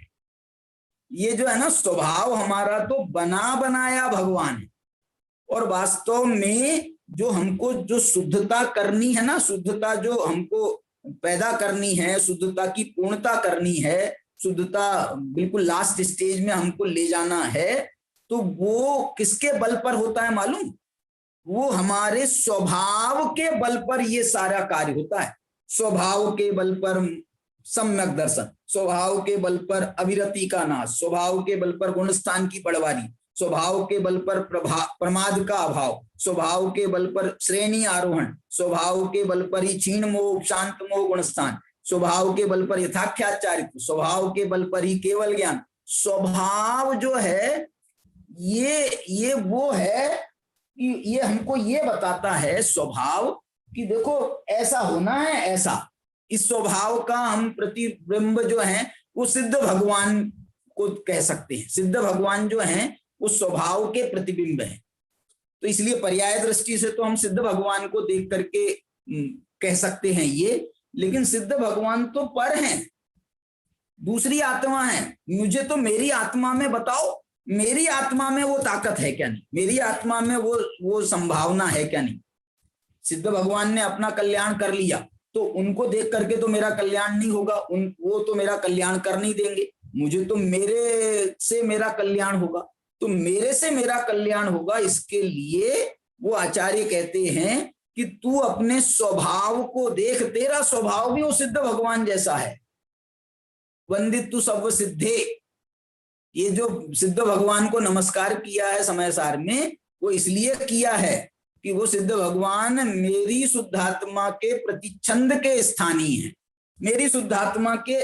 ये जो है ना स्वभाव हमारा तो बना बनाया भगवान है। और वास्तव में जो हमको जो शुद्धता करनी है ना, शुद्धता जो हमको पैदा करनी है, शुद्धता की पूर्णता करनी है, शुद्धता बिल्कुल लास्ट स्टेज में हमको ले जाना है, तो वो किसके बल पर होता है मालूम? वो हमारे स्वभाव के बल पर ये सारा कार्य होता है। स्वभाव के बल पर सम्यक दर्शन, स्वभाव के बल पर अविरति का नाश, स्वभाव के बल पर गुणस्थान की बढ़वारी, स्वभाव के बल पर प्रमाद का अभाव, स्वभाव के बल पर श्रेणी आरोहण, स्वभाव के बल पर ही क्षीण मोह, शांत मोह गुणस्थान, स्वभाव के बल पर यथाख्यात चारित्र, स्वभाव के बल पर ही केवल ज्ञान। स्वभाव जो है ये वो है कि ये हमको ये बताता है स्वभाव कि देखो ऐसा होना है, ऐसा। इस स्वभाव का हम प्रतिबिंब जो है वो सिद्ध भगवान को कह सकते हैं। सिद्ध भगवान जो हैं वो स्वभाव के प्रतिबिंब है। तो इसलिए पर्याय दृष्टि से तो हम सिद्ध भगवान को देख करके कह सकते हैं ये, लेकिन सिद्ध भगवान तो पर हैं, दूसरी आत्मा है। मुझे तो मेरी आत्मा में बताओ, मेरी आत्मा में वो ताकत है क्या नहीं, मेरी आत्मा में वो संभावना है क्या नहीं। सिद्ध भगवान ने अपना कल्याण कर लिया तो उनको देख करके तो मेरा कल्याण नहीं होगा, वो तो मेरा कल्याण कर नहीं देंगे, मुझे तो मेरे से मेरा कल्याण होगा। तो मेरे से मेरा कल्याण होगा, इसके लिए वो आचार्य कहते हैं कि तू अपने स्वभाव को देख, तेरा स्वभाव भी वो सिद्ध भगवान जैसा है। वंदित तू सर्व सिद्धे, ये जो सिद्ध भगवान को नमस्कार किया है समय सार में, वो इसलिए किया है कि वो सिद्ध भगवान मेरी शुद्धात्मा के प्रतिच्छंद के स्थानीय है, मेरी शुद्धात्मा के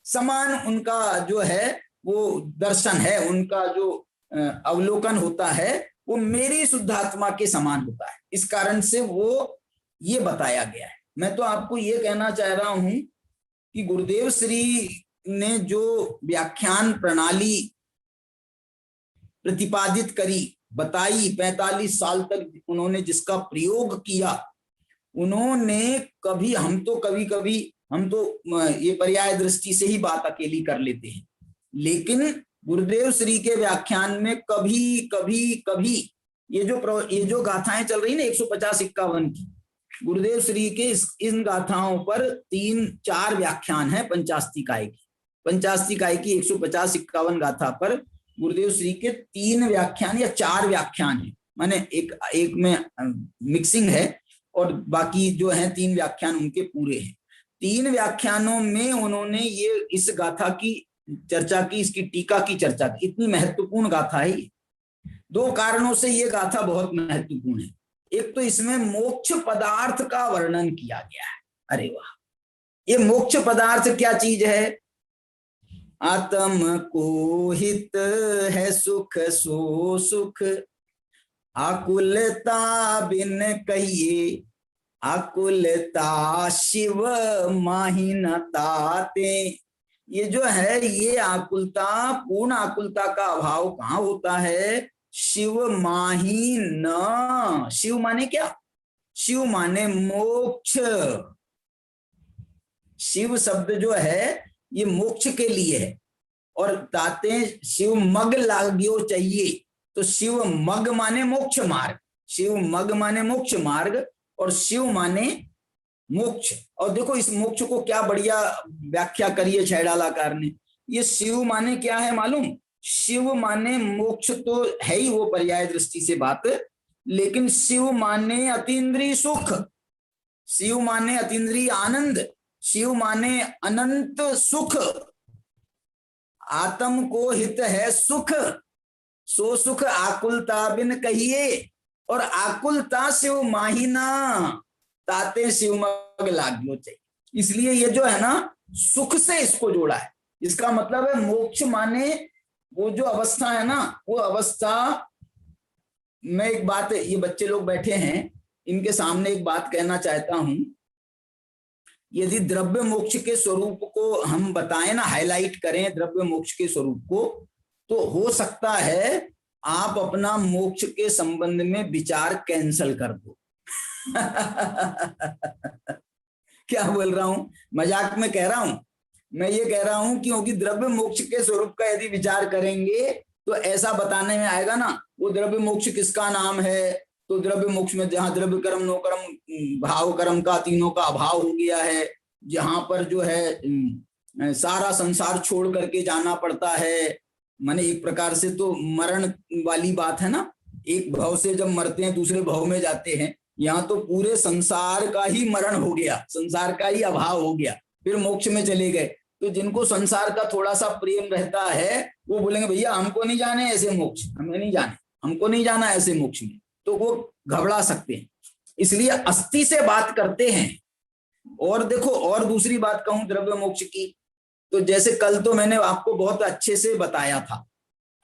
समान उनका जो है वो दर्शन है, उनका जो अवलोकन होता है वो मेरी शुद्धात्मा के समान होता है। इस कारण से वो ये बताया गया है। मैं तो आपको ये कहना चाह रहा हूं कि गुरुदेव श्री ने जो व्याख्यान प्रणाली प्रतिपादित करी, बताई, 45 साल तक उन्होंने जिसका प्रयोग किया, उन्होंने कभी, हम तो ये पर्याय दृष्टि से ही बात अकेली कर लेते हैं, लेकिन गुरुदेव श्री के व्याख्यान में कभी ये जो गाथाएं चल रही ना 150-51 की, गुरुदेव श्री के इन गाथाओं पर 3-4 व्याख्यान है पंचास्तिकाय की 150-51 गाथा पर गुरुदेव श्री के 3 व्याख्यान या 4 व्याख्यान है, माने एक में मिक्सिंग है और बाकी जो है 3 व्याख्यान उनके पूरे हैं। 3 व्याख्यानों में उन्होंने ये इस गाथा की चर्चा की, इसकी टीका की चर्चा की। इतनी महत्वपूर्ण गाथा है ये। 2 कारणों से ये गाथा बहुत महत्वपूर्ण है। एक तो इसमें मोक्ष पदार्थ का वर्णन किया गया है। अरे वाह, ये मोक्ष पदार्थ क्या चीज है? आत्म को हित है सुख सो सुख, आकुलता बिन कहिए, आकुलता शिव माही न ताते। ये जो है, ये आकुलता, पूर्ण आकुलता का अभाव कहाँ होता है? शिव माही न। शिव माने क्या? शिव माने मोक्ष। शिव शब्द जो है ये मोक्ष के लिए है। और ताते शिव मग लाग्यो चाहिए, तो शिव मग माने मोक्ष मार्ग, शिव मग माने मोक्ष मार्ग, और शिव माने मोक्ष। और देखो इस मोक्ष को क्या बढ़िया व्याख्या करिए छैडालाकार ने। ये शिव माने क्या है मालूम? शिव माने मोक्ष तो है ही वो पर्याय दृष्टि से बात, लेकिन शिव माने अतीन्द्रिय सुख, शिव माने अतीन्द्रिय आनंद, शिव माने अनंत सुख। आत्म को हित है सुख, सो सुख आकुलता बिन कहिए, और आकुलता शिव माहिना ताते शिव मग लाग्यो चाहिए। इसलिए ये जो है ना, सुख से इसको जोड़ा है। इसका मतलब है मोक्ष माने वो जो अवस्था है ना, वो अवस्था। मैं एक बात, ये बच्चे लोग बैठे हैं, इनके सामने एक बात कहना चाहता हूं। यदि द्रव्य मोक्ष के स्वरूप को हम बताएं ना, हाईलाइट करें द्रव्य मोक्ष के स्वरूप को, तो हो सकता है आप अपना मोक्ष के संबंध में विचार कैंसल कर दो। क्या बोल रहा हूं? मजाक में कह रहा हूं। मैं ये कह रहा हूं क्योंकि द्रव्य मोक्ष के स्वरूप का यदि विचार करेंगे तो ऐसा बताने में आएगा ना, वो द्रव्य मोक्ष किसका नाम है? तो द्रव्य मोक्ष में जहां द्रव्य कर्म नो कर्म भाव कर्म का तीनों का अभाव हो गया है, जहां पर जो है सारा संसार छोड़ करके जाना पड़ता है, माने एक प्रकार से तो मरण वाली बात है ना, एक भव से जब मरते हैं दूसरे भव में जाते हैं, यहाँ तो पूरे संसार का ही मरण हो गया, संसार का ही अभाव हो गया, फिर मोक्ष में चले गए। तो जिनको संसार का थोड़ा सा प्रेम रहता है वो बोलेंगे भैया हमको नहीं जाने ऐसे मोक्ष, हमें नहीं जाने, हमको नहीं जाना ऐसे मोक्ष में, तो वो घबरा सकते हैं। इसलिए अस्थि से बात करते हैं। और देखो, और दूसरी बात कहूं द्रव्य मोक्ष की, तो जैसे कल तो मैंने आपको बहुत अच्छे से बताया था,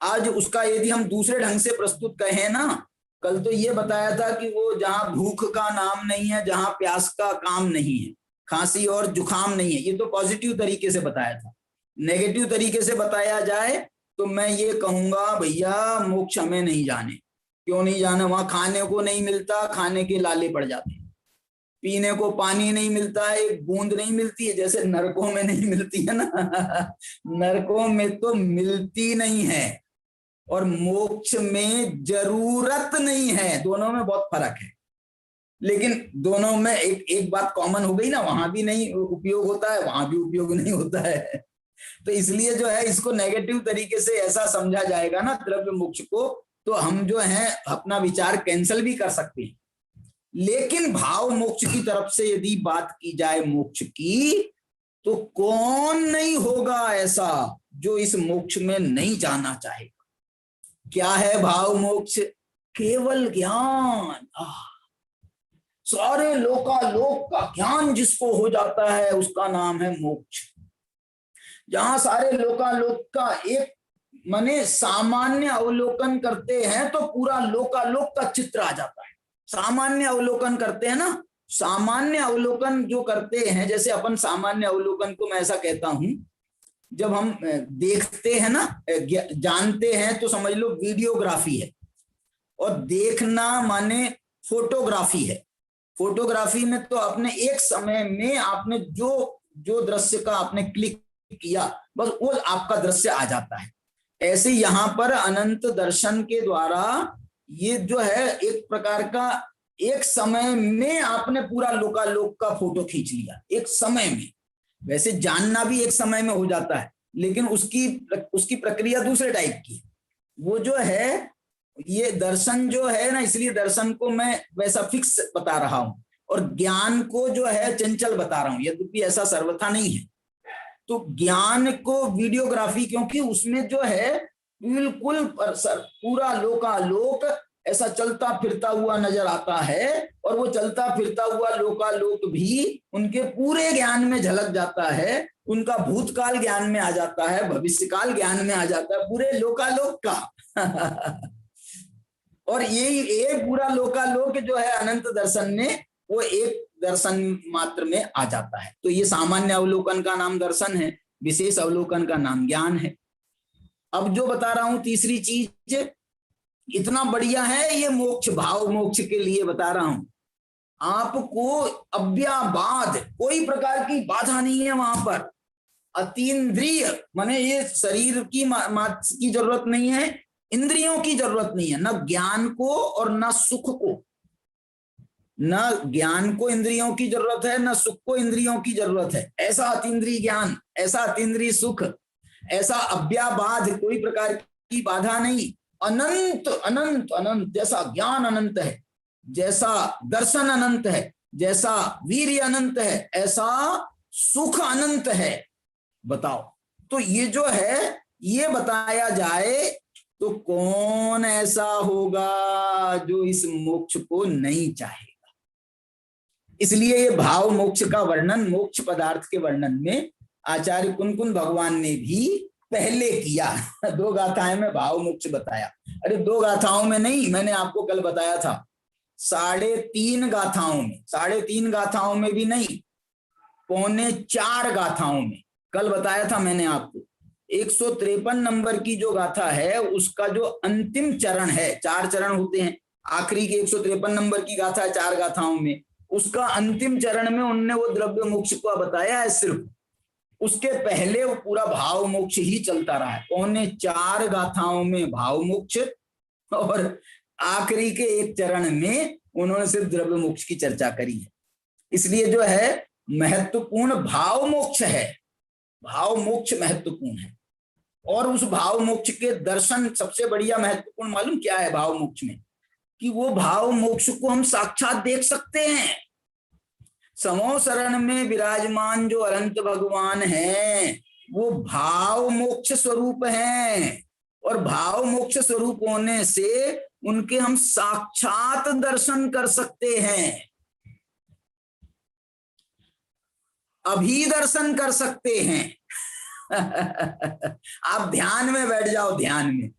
आज उसका यदि हम दूसरे ढंग से प्रस्तुत कहें ना, कल तो ये बताया था कि वो जहां भूख का नाम नहीं है, जहां प्यास का काम नहीं है, खांसी और जुकाम नहीं है, ये तो पॉजिटिव तरीके से बताया था। नेगेटिव तरीके से बताया जाए तो मैं ये कहूंगा भैया मोक्ष हमें नहीं जाने। क्यों नहीं जाना? वहां खाने को नहीं मिलता, खाने के लाले पड़ जाते हैं, पीने को पानी नहीं मिलता है, एक बूंद नहीं मिलती है, जैसे नरकों में नहीं मिलती है ना। नरकों में तो मिलती नहीं है, और मोक्ष में जरूरत नहीं है। दोनों में बहुत फर्क है, लेकिन दोनों में एक बात कॉमन हो गई ना, वहां भी नहीं उपयोग होता है, वहां भी उपयोग नहीं होता है। तो इसलिए जो है इसको नेगेटिव तरीके से ऐसा समझा जाएगा ना द्रव्य मोक्ष को, तो हम जो है अपना विचार कैंसिल भी कर सकते हैं। लेकिन भाव मोक्ष की तरफ से यदि बात की जाए मोक्ष की, तो कौन नहीं होगा ऐसा जो इस मोक्ष में नहीं जाना चाहेगा। क्या है भाव मोक्ष? केवल ज्ञान। सारे लोकालोक का ज्ञान जिसको हो जाता है उसका नाम है मोक्ष। जहां सारे लोकालोक का एक माने सामान्य अवलोकन करते हैं तो पूरा लोकालोक का चित्र आ जाता है। सामान्य अवलोकन करते हैं ना, सामान्य अवलोकन जो करते हैं, जैसे अपन सामान्य अवलोकन को मैं ऐसा कहता हूं, जब हम देखते हैं ना, जानते हैं, तो समझ लो वीडियोग्राफी है, और देखना माने फोटोग्राफी है। फोटोग्राफी में तो आपने एक समय में आपने जो दृश्य का आपने क्लिक किया, बस वो आपका दृश्य आ जाता है। ऐसे यहाँ पर अनंत दर्शन के द्वारा ये जो है एक प्रकार का, एक समय में आपने पूरा लोकालोक का फोटो खींच लिया, एक समय में। वैसे जानना भी एक समय में हो जाता है, लेकिन उसकी प्रक्रिया दूसरे टाइप की। वो जो है ये दर्शन जो है ना, इसलिए दर्शन को मैं वैसा फिक्स बता रहा हूं, और ज्ञान को जो है चंचल बता रहा हूं, यद्यपि ऐसा सर्वथा नहीं है। तो ज्ञान को वीडियोग्राफी, क्योंकि उसमें जो है बिल्कुल पूरा लोकालोक ऐसा चलता फिरता हुआ नजर आता है, और वो चलता फिरता हुआ लोकालोक भी उनके पूरे ज्ञान में झलक जाता है, उनका भूतकाल ज्ञान में आ जाता है, भविष्यकाल ज्ञान में आ जाता है, पूरे लोकालोक का। और ये पूरा लोकालोक जो है अनंत दर्शन में वो एक दर्शन मात्र में आ जाता है। तो ये सामान्य अवलोकन का नाम दर्शन है, विशेष अवलोकन का नाम ज्ञान है। अब जो बता रहा हूं तीसरी चीज, इतना बढ़िया है ये मोक्ष, भाव मोक्ष के लिए बता रहा हूं। आपको अव्याबाध, कोई प्रकार की बाधा नहीं है वहां पर। अतीन्द्रिय माने ये शरीर की जरूरत नहीं है, इंद्रियों की जरूरत नहीं है, न ज्ञान को और न सुख को। न ज्ञान को इंद्रियों की जरूरत है, न सुख को इंद्रियों की जरूरत है। ऐसा अतीन्द्रिय ज्ञान, ऐसा अतीन्द्रिय सुख, ऐसा अव्याबाध, कोई प्रकार की बाधा नहीं। अनंत अनंत अनंत, जैसा ज्ञान अनंत है, जैसा दर्शन अनंत है, जैसा वीर्य अनंत है, ऐसा सुख अनंत है। बताओ, तो ये जो है ये बताया जाए तो कौन ऐसा होगा जो इस मोक्ष को नहीं चाहेगा। इसलिए ये भाव मोक्ष का वर्णन, मोक्ष पदार्थ के वर्णन में आचार्य कुनकुन भगवान ने भी पहले किया। 2 गाथाएं में भाव मोक्ष बताया। अरे 2 गाथाओं में नहीं, मैंने आपको कल बताया था 3.5 गाथाओं में, 3.5 गाथाओं में भी नहीं, 3.25 गाथाओं में कल बताया था मैंने आपको। 153 नंबर की जो गाथा है उसका जो अंतिम चरण है, 4 चरण होते हैं, आखिरी के 153 नंबर की गाथा है 4 गाथाओं में, उसका अंतिम चरण में उनने वो द्रव्य मोक्ष को बताया है सिर्फ। उसके पहले वो पूरा भाव मोक्ष ही चलता रहा है। 4.25 गाथाओं में भाव मोक्ष, और आखिरी के 1 चरण में उन्होंने सिर्फ द्रव्य मोक्ष की चर्चा करी है। इसलिए जो है महत्वपूर्ण भाव मोक्ष है, भाव मोक्ष महत्वपूर्ण है। और उस भाव मोक्ष के दर्शन सबसे बढ़िया महत्वपूर्ण मालूम क्या है भाव मोक्ष में, कि वो भाव मोक्ष को हम साक्षात देख सकते हैं। समो शरण में विराजमान जो अनंत भगवान हैं वो भाव मोक्ष स्वरूप हैं, और भाव मोक्ष स्वरूप होने से उनके हम साक्षात दर्शन कर सकते हैं, अभी दर्शन कर सकते हैं। आप ध्यान में बैठ जाओ, ध्यान में,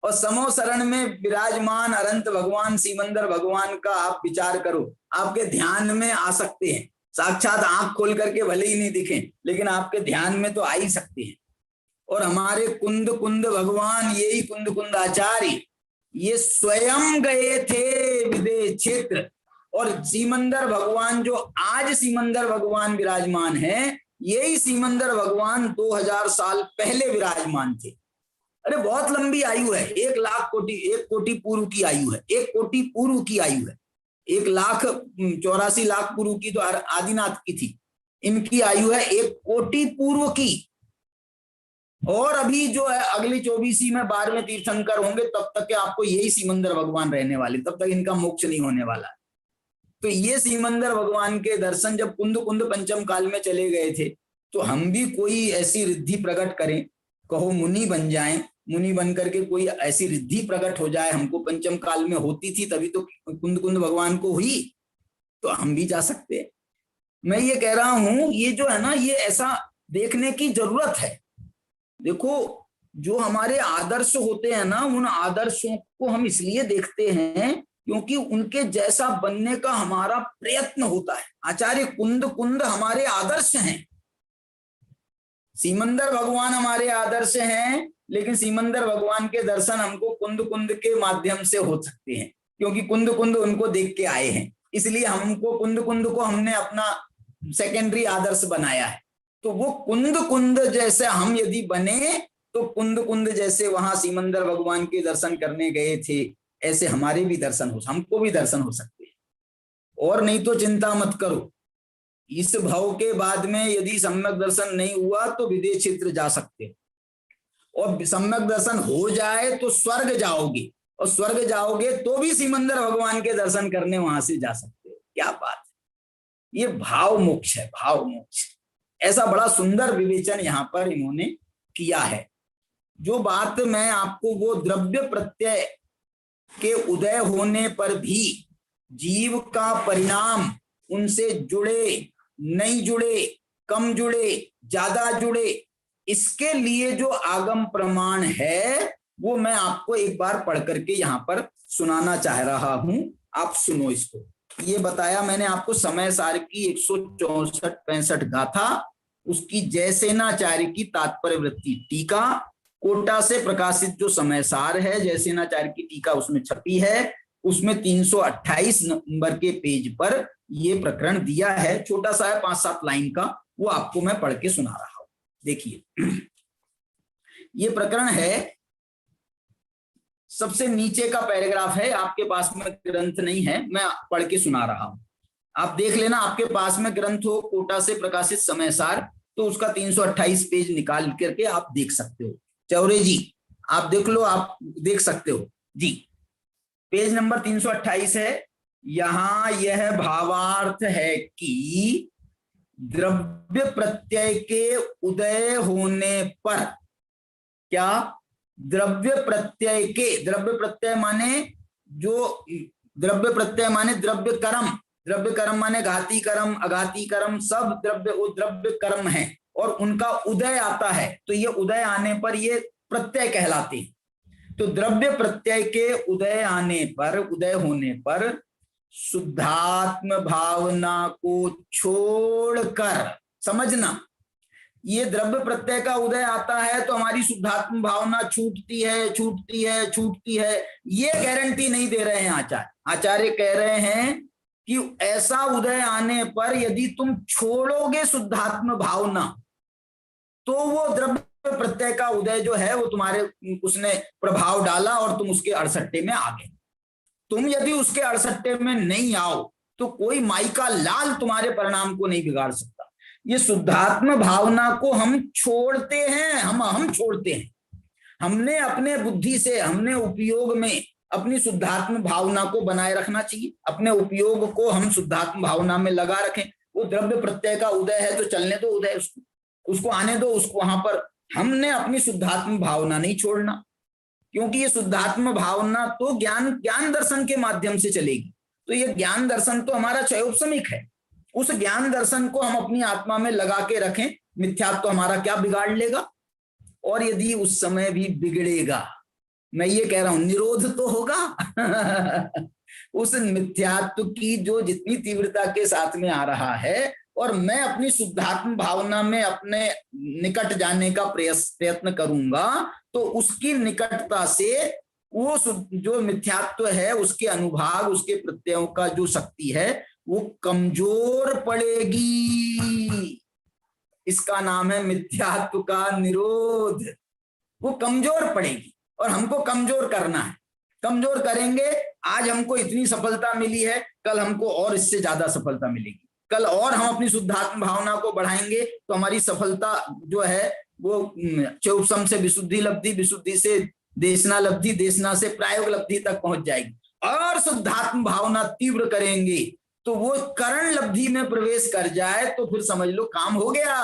और समो शरण में विराजमान अनंत भगवान सीमंदर भगवान का आप विचार करो, आपके ध्यान में आ सकते हैं। साक्षात आंख खोल करके भले ही नहीं दिखें, लेकिन आपके ध्यान में तो आ ही सकते हैं। और हमारे कुंद कुंद भगवान, यही कुंद कुंद आचार्य, ये स्वयं गए थे विदेश क्षेत्र, और सीमंदर भगवान जो आज सीमंदर भगवान विराजमान है, यही सीमंदर भगवान 2000 साल पहले विराजमान थे। अरे बहुत लंबी आयु है, 1 कोटि पूर्व की आयु है, 1 कोटि पूर्व की आयु है। 1,84,00,000 पूर्व की तो आदिनाथ की थी, इनकी आयु है 1 कोटि पूर्व की। और अभी जो है अगली 24 में 12वें तीर्थंकर होंगे, तब तक के आपको यही सीमंदर भगवान रहने वाले, तब तक इनका मोक्ष नहीं होने वाला। तो ये सीमंदर भगवान के दर्शन जब कुंद कुंद पंचम काल में चले गए थे, तो हम भी कोई ऐसी रिद्धि प्रकट करें, कहो मुनि बन जाएं, मुनि बन करके कोई ऐसी रिद्धि प्रकट हो जाए, हमको पंचम काल में होती थी तभी तो कुंद कुंद भगवान को हुई, तो हम भी जा सकते हैं। मैं ये कह रहा हूं, ये जो है ना, ये ऐसा देखने की जरूरत है। देखो, जो हमारे आदर्श होते हैं ना, उन आदर्शों को हम इसलिए देखते हैं क्योंकि उनके जैसा बनने का हमारा प्रयत्न होता है। आचार्य कुंद कुंद हमारे आदर्श हैं, सीमंदर भगवान हमारे आदर्श हैं, लेकिन सीमंदर भगवान के दर्शन हमको कुंद कुंद के माध्यम से हो सकते हैं, क्योंकि कुंद कुंद उनको देख के आए हैं, इसलिए हमको कुंद कुंद को हमने अपना सेकेंडरी आदर्श बनाया है। तो वो कुंद कुंद जैसे हम यदि बने, तो कुंद कुंद जैसे वहां सीमंदर भगवान के दर्शन करने गए थे, ऐसे हमारे भी दर्शन हो, हमको भी दर्शन हो सकते हैं। और नहीं तो चिंता मत करो, इस भाव के बाद में यदि सम्यक दर्शन नहीं हुआ तो विदेश क्षेत्र जा सकते हो, और सम्यक दर्शन हो जाए तो स्वर्ग जाओगे, और स्वर्ग जाओगे तो भी सीमंदर भगवान के दर्शन करने वहां से जा सकते हो। क्या बात है, ये भाव मोक्ष है, भाव मोक्ष। ऐसा बड़ा सुंदर विवेचन यहाँ पर इन्होंने किया है। जो बात मैं आपको, वो द्रव्य प्रत्यय के उदय होने पर भी जीव का परिणाम उनसे जुड़े, नहीं जुड़े, कम जुड़े, ज्यादा जुड़े, इसके लिए जो आगम प्रमाण है वो मैं आपको एक बार पढ़ करके यहाँ पर सुनाना चाह रहा हूं। आप सुनो इसको। ये बताया मैंने आपको समय सार की 164-65 गाथा, उसकी जयसेनाचार्य की तात्पर्य वृत्ति टीका, कोटा से प्रकाशित जो समय सार है जयसेनाचार्य की टीका उसमें छपी है, उसमें 328 नंबर के पेज पर ये प्रकरण दिया है। छोटा सा है, 5-7 लाइन का, वो आपको मैं पढ़ के सुना रहा हूं। देखिए, ये प्रकरण है, सबसे नीचे का पैराग्राफ है, आपके पास में ग्रंथ नहीं है, मैं पढ़ के सुना रहा हूं, आप देख लेना। आपके पास में ग्रंथ हो कोटा से प्रकाशित समय सार, तो उसका 328 पेज निकाल करके आप देख सकते हो। चौरे जी आप देख लो, आप देख सकते हो जी, पेज नंबर 328 है। यहां यह भावार्थ है कि द्रव्य प्रत्यय के उदय होने पर, क्या द्रव्य प्रत्यय के, द्रव्य प्रत्यय माने जो, द्रव्य प्रत्यय माने द्रव्य कर्म, द्रव्य कर्म माने घाती कर्म, अघाती कर्म, सब द्रव्य, वो द्रव्य कर्म है, और उनका उदय आता है, तो ये उदय आने पर ये प्रत्यय कहलाते हैं। तो द्रव्य प्रत्यय के उदय आने पर, उदय होने पर शुद्धात्म भावना को छोड़कर, समझना, ये द्रव्य प्रत्यय का उदय आता है तो हमारी शुद्धात्म भावना छूटती है, छूटती है, छूटती है, ये गारंटी नहीं दे रहे हैं आचार्य। आचार्य कह रहे हैं कि ऐसा उदय आने पर यदि तुम छोड़ोगे शुद्धात्म भावना, तो वो द्रव्य प्रत्यय का उदय जो है वो तुम्हारे, उसने प्रभाव डाला और तुम उसके अड़सट्टे में आ गए। तुम यदि उसके अड़सट्टे में नहीं आओ तो कोई माई का लाल तुम्हारे परिणाम को नहीं बिगाड़ सकता। ये शुद्धात्म भावना को हम छोड़ते हैं, हम छोड़ते हैं। हमने अपने बुद्धि से, हमने उपयोग में अपनी शुद्धात्म भावना को बनाए रखना चाहिए, अपने उपयोग को हम शुद्धात्म भावना में लगा रखें। वो द्रव्य प्रत्यय का उदय है तो चलने दो उदय, उसको आने दो, उसको वहां पर हमने अपनी शुद्धात्म भावना नहीं छोड़ना, क्योंकि ये शुद्धात्म भावना तो ज्ञान दर्शन के माध्यम से चलेगी। तो ये ज्ञान दर्शन तो हमारा क्षयोपशमिक है, उस ज्ञान दर्शन को हम अपनी आत्मा में लगा के रखें। मिथ्यात्व तो हमारा क्या बिगाड़ लेगा, और यदि उस समय भी बिगड़ेगा, मैं ये कह रहा हूं निरोध तो होगा उस मिथ्यात्व की जो जितनी तीव्रता के साथ में आ रहा है, और मैं अपनी शुद्धात्म भावना में अपने निकट जाने का प्रयत्न करूंगा, तो उसकी निकटता से वो जो मिथ्यात्व है उसके अनुभाग, उसके प्रत्ययों का जो शक्ति है वो कमजोर पड़ेगी। इसका नाम है मिथ्यात्व का निरोध। वो कमजोर पड़ेगी और हमको कमजोर करना है। कमजोर करेंगे, आज हमको इतनी सफलता मिली है, कल हमको और इससे ज्यादा सफलता मिलेगी। कल और हम अपनी शुद्धात्म भावना को बढ़ाएंगे तो हमारी सफलता जो है वो उपशम से विशुद्धि लब्धि, विशुद्धि से देशना लब्धि, देशना से प्रायोग लब्धि तक पहुंच जाएगी। और शुद्धात्म भावना तीव्र करेंगे तो वो करण लब्धि में प्रवेश कर जाए तो फिर समझ लो काम हो गया,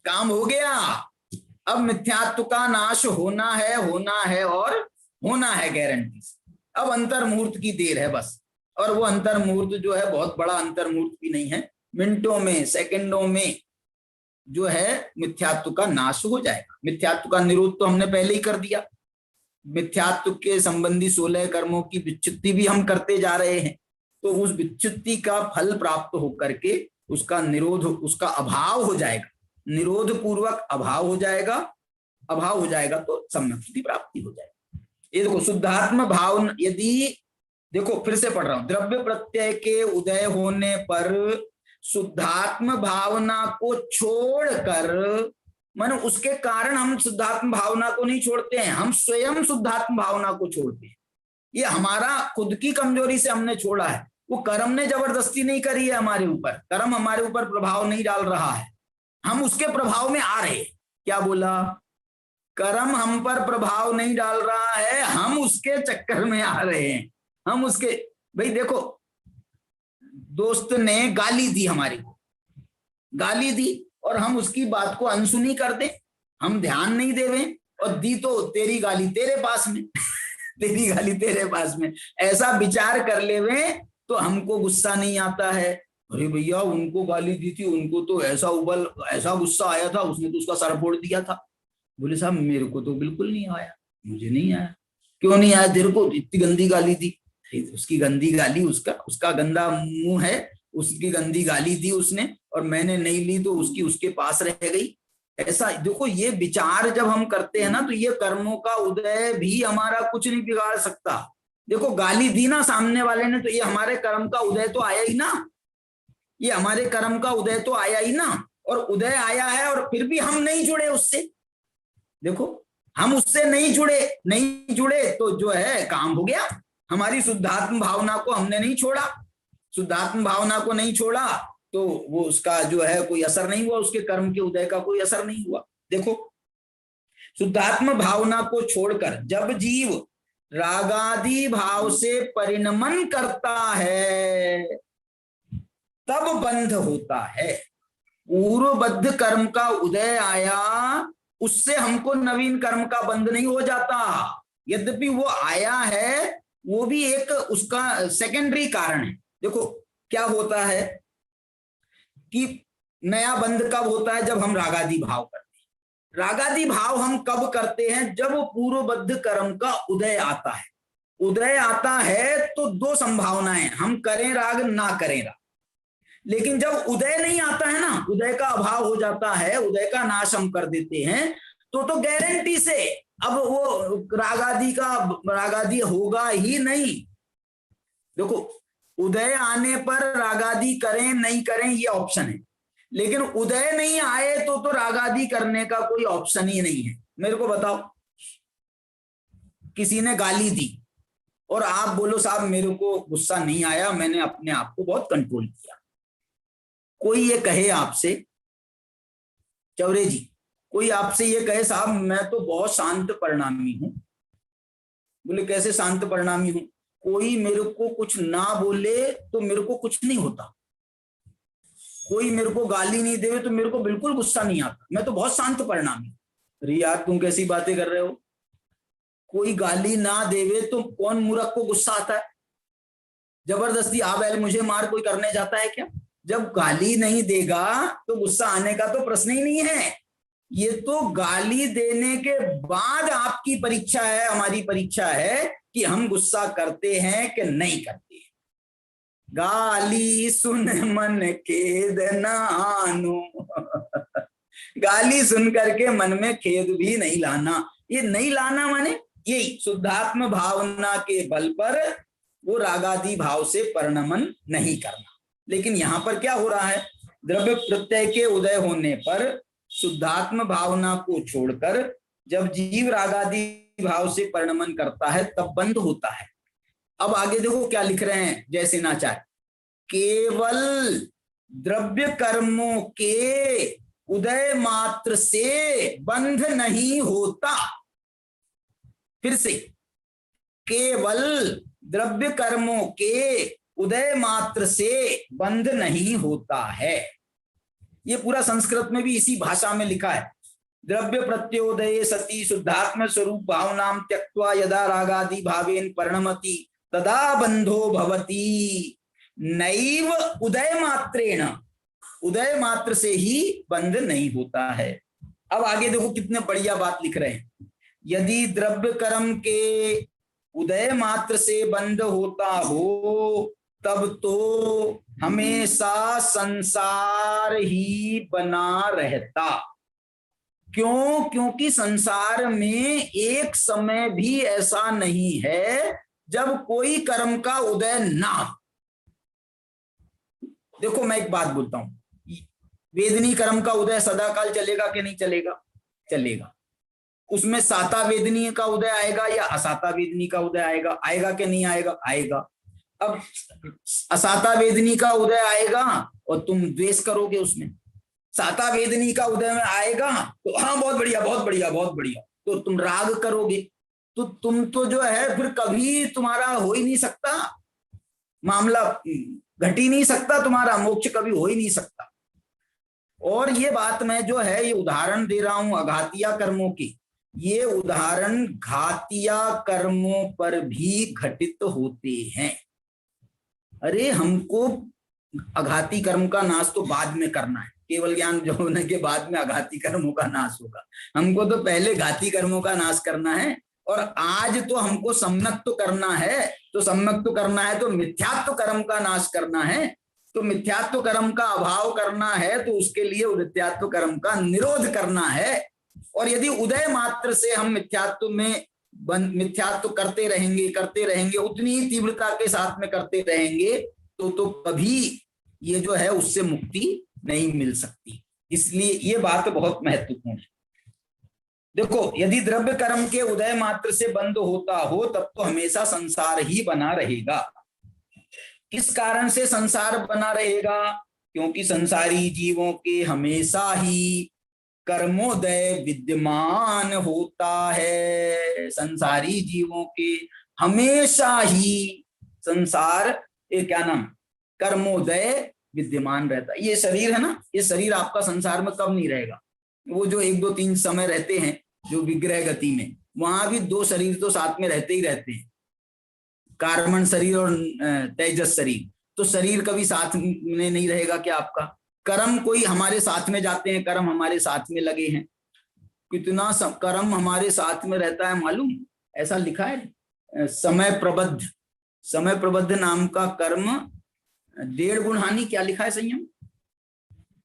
काम हो गया। अब मिथ्यात्व का नाश होना है, होना है और होना है गारंटी से। अब अंतर मुहूर्त की देर है बस, और वो अंतर मुहूर्त जो है बहुत बड़ा अंतर मुहूर्त भी नहीं है, मिनटों में सेकंडों में जो है मिथ्यात्व का नाश हो जाएगा। मिथ्यात्व का निरोध तो हमने पहले ही कर दिया। मिथ्यात्व के संबंधी 16 कर्मों की विच्युति भी हम करते जा रहे हैं, तो उस विच्युति का फल प्राप्त होकर के उसका निरोध, उसका अभाव हो जाएगा, निरोध पूर्वक अभाव हो जाएगा, अभाव हो जाएगा तो सम्यक्ति प्राप्ति हो जाएगी। ये देखो शुद्धात्म भाव, यदि देखो फिर से पढ़ रहा हूं, द्रव्य प्रत्यय के उदय होने पर शुद्धात्म भावना को छोड़कर, मानो उसके कारण हम शुद्धात्म भावना को नहीं छोड़ते हैं, हम स्वयं शुद्धात्म भावना को छोड़ते हैं। ये हमारा खुद की कमजोरी से हमने छोड़ा है, वो कर्म ने जबरदस्ती नहीं करी है हमारे ऊपर, कर्म हमारे ऊपर प्रभाव नहीं डाल रहा है, हम उसके प्रभाव में आ रहे हैं। क्या बोला? कर्म हम पर प्रभाव नहीं डाल रहा है, हम उसके चक्कर में आ रहे हैं, हम उसके। भाई देखो, दोस्त ने गाली दी, हमारी को गाली दी और हम उसकी बात को अनसुनी कर दें, हम ध्यान नहीं देवें, और दी तो तेरी गाली तेरे पास में तेरी गाली तेरे पास में, ऐसा विचार कर लेवे तो हमको गुस्सा नहीं आता है। अरे भैया उनको गाली दी थी, उनको तो ऐसा उबल, ऐसा गुस्सा आया था, उसने तो उसका सर फोड़ दिया था। बोले साहब मेरे को तो बिल्कुल नहीं आया, मुझे नहीं आया। क्यों नहीं आया तेरे को? इतनी गंदी गाली दी। उसकी गंदी गाली, उसका गंदा मुंह है, उसकी गंदी गाली दी उसने, और मैंने नहीं ली तो उसकी उसके पास रह गई। ऐसा देखो, ये विचार जब हम करते हैं ना, तो ये कर्मों का उदय भी हमारा कुछ नहीं बिगाड़ सकता। देखो गाली दी ना सामने वाले ने, तो ये हमारे कर्म का उदय तो आया ही ना, ये हमारे कर्म का उदय तो आया ही ना। और उदय आया है और फिर भी हम नहीं जुड़े उससे। देखो हम उससे नहीं जुड़े तो जो है काम हो गया। हमारी शुद्धात्म भावना को हमने नहीं छोड़ा, शुद्धात्म भावना को नहीं छोड़ा तो वो उसका जो है कोई असर नहीं हुआ, उसके कर्म के उदय का कोई असर नहीं हुआ। देखो शुद्धात्म भावना को छोड़कर जब जीव रागादि भाव से परिणमन करता है तब बंध होता है। पूर्वबद्ध कर्म का उदय आया, उससे हमको नवीन कर्म का बंध नहीं हो जाता। यद्यपि वो आया है, वो भी एक उसका सेकेंडरी कारण है। देखो क्या होता है कि नया बंध कब होता है? जब हम रागादि भाव करते हैं। रागादि भाव हम कब करते हैं? जब पूर्वबद्ध कर्म का उदय आता है। उदय आता है तो दो संभावनाएं, हम करें राग ना करें राग। लेकिन जब उदय नहीं आता है ना, उदय का अभाव हो जाता है, उदय का नाश हम कर देते हैं, तो गारंटी से अब वो रागादि होगा ही नहीं। देखो उदय आने पर रागादि करें नहीं करें ये ऑप्शन है, लेकिन उदय नहीं आए तो रागादि करने का कोई ऑप्शन ही नहीं है। मेरे को बताओ, किसी ने गाली दी और आप बोलो साहब मेरे को गुस्सा नहीं आया, मैंने अपने आप को बहुत कंट्रोल किया। कोई ये कहे आपसे, चौरे जी, कोई आपसे ये कहे साहब मैं तो बहुत शांत परिणामी हूं। बोले कैसे शांत परिणामी हूं? कोई मेरे को कुछ ना बोले तो मेरे को कुछ नहीं होता, कोई मेरे को गाली नहीं देवे तो मेरे को बिल्कुल गुस्सा नहीं आता, मैं तो बहुत शांत परिणामी। अरे यार तुम कैसी बातें कर रहे हो? कोई गाली ना देवे तो कौन मूर्ख को गुस्सा आता है? जबरदस्ती आ बैल मुझे मार कोई करने जाता है क्या? जब गाली नहीं देगा तो गुस्सा आने का तो प्रश्न ही नहीं है। ये तो गाली देने के बाद आपकी परीक्षा है, हमारी परीक्षा है कि हम गुस्सा करते हैं कि नहीं करते। गाली सुन मन खेद न आनो गाली सुन करके मन में खेद भी नहीं लाना। ये नहीं लाना माने यही शुद्धात्म भावना के बल पर वो रागादि भाव से परिणमन नहीं करना। लेकिन यहां पर क्या हो रहा है? द्रव्य प्रत्यय के उदय होने पर शुद्धात्म भावना को छोड़कर जब जीव रागादि भाव से परिणमन करता है तब बंद होता है। अब आगे देखो क्या लिख रहे हैं जयसेनाचार्य, केवल द्रव्य कर्मों के उदय मात्र से बंध नहीं होता। फिर से, केवल द्रव्य कर्मों के उदय मात्र से बंध नहीं होता है। ये पूरा संस्कृत में भी इसी भाषा में लिखा है। द्रव्य प्रत्योदये सती शुद्धात्म स्वरूप भावनाम त्यक्त्वा यदा रागादि भावेन परिणमति तदा बंधो भवति नैव उदय मात्रेण। उदय मात्र से ही बंध नहीं होता है। अब आगे देखो कितने बढ़िया बात लिख रहे हैं। यदि द्रव्य कर्म के उदय मात्र से बंध होता हो तब तो हमेशा संसार ही बना रहता। क्यों? क्योंकि संसार में एक समय भी ऐसा नहीं है जब कोई कर्म का उदय ना हो। देखो मैं एक बात बोलता हूं, वेदनी कर्म का उदय सदाकाल चलेगा कि नहीं चलेगा? चलेगा। उसमें साता वेदनीय का उदय आएगा या असाता वेदनी का उदय आएगा? आएगा कि नहीं आएगा? आएगा। अब असाता वेदनी का उदय आएगा और तुम द्वेष करोगे उसमें। साता वेदनी का उदय में आएगा तो हाँ बहुत बढ़िया बहुत बढ़िया बहुत बढ़िया, तो तुम राग करोगे। तो तुम तो जो है फिर कभी तुम्हारा हो ही नहीं सकता, मामला घट ही नहीं सकता, तुम्हारा मोक्ष कभी हो ही नहीं सकता। और ये बात मैं जो है ये उदाहरण दे रहा हूं अघातिया कर्मों की। ये उदाहरण घातिया कर्मों पर भी घटित होते हैं। अरे हमको अघाती कर्म का नाश तो बाद में करना है, केवल ज्ञान जो होने के बाद में अघाती कर्मों का नाश होगा। हमको तो पहले घाती कर्मों का नाश करना है। और आज तो हमको सम्यक्त्व करना है। तो सम्यक्त्व करना है तो मिथ्यात्व कर्म का नाश करना है। तो मिथ्यात्व कर्म का अभाव करना है तो उसके लिए उदित्यात्व कर्म का निरोध करना है। और यदि उदय मात्र से हम मिथ्यात्व करते रहेंगे उतनी ही तीव्रता के साथ में करते रहेंगे तो कभी ये जो है उससे मुक्ति नहीं मिल सकती। इसलिए ये बात बहुत महत्वपूर्ण है। देखो, यदि द्रव्य कर्म के उदय मात्र से बंद होता हो तब तो हमेशा संसार ही बना रहेगा। किस कारण से संसार बना रहेगा? क्योंकि संसारी जीवों के हमेशा ही कर्मोदय विद्यमान होता है। संसारी जीवों के हमेशा ही संसार कर्मोदय विद्यमान रहता है। ये शरीर है ना, ये शरीर आपका संसार में कब नहीं रहेगा? वो जो 1 2 3 समय रहते हैं जो विग्रह गति में, वहां भी 2 शरीर तो साथ में रहते ही रहते हैं, कार्बन शरीर और तेजस शरीर। तो शरीर कभी साथ में नहीं रहेगा क्या आपका? कर्म कोई हमारे साथ में जाते हैं, कर्म हमारे साथ में लगे हैं। कितना कर्म हमारे साथ में रहता है मालूम? ऐसा लिखा है, समय प्रबद्ध नाम का कर्म 1.5 गुण हानि, क्या लिखा है संयम?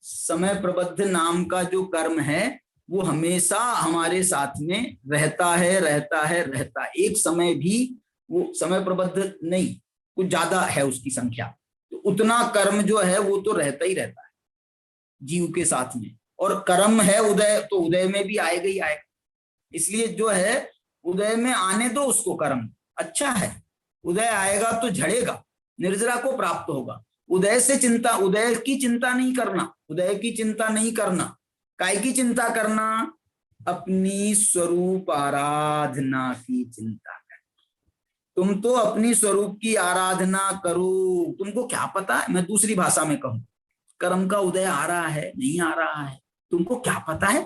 समय प्रबद्ध नाम का जो कर्म है वो हमेशा हमारे साथ में रहता है। एक समय भी वो समय प्रबद्ध नहीं, कुछ ज्यादा है उसकी संख्या, तो उतना कर्म जो है वो तो रहता ही रहता है जीव के साथ में। और कर्म है उदय, तो उदय में भी आएगा ही आएगा। इसलिए जो है उदय में आने दो उसको, कर्म अच्छा है। उदय आएगा तो झड़ेगा, निर्जरा को प्राप्त होगा। उदय की चिंता नहीं करना, उदय की चिंता नहीं करना। काय की चिंता करना? अपनी स्वरूप आराधना की चिंता कर। तुम तो अपनी स्वरूप की आराधना करो। तुमको क्या पता है, मैं दूसरी भाषा में कहूं, कर्म का उदय आ रहा है नहीं आ रहा है, तुमको क्या पता है?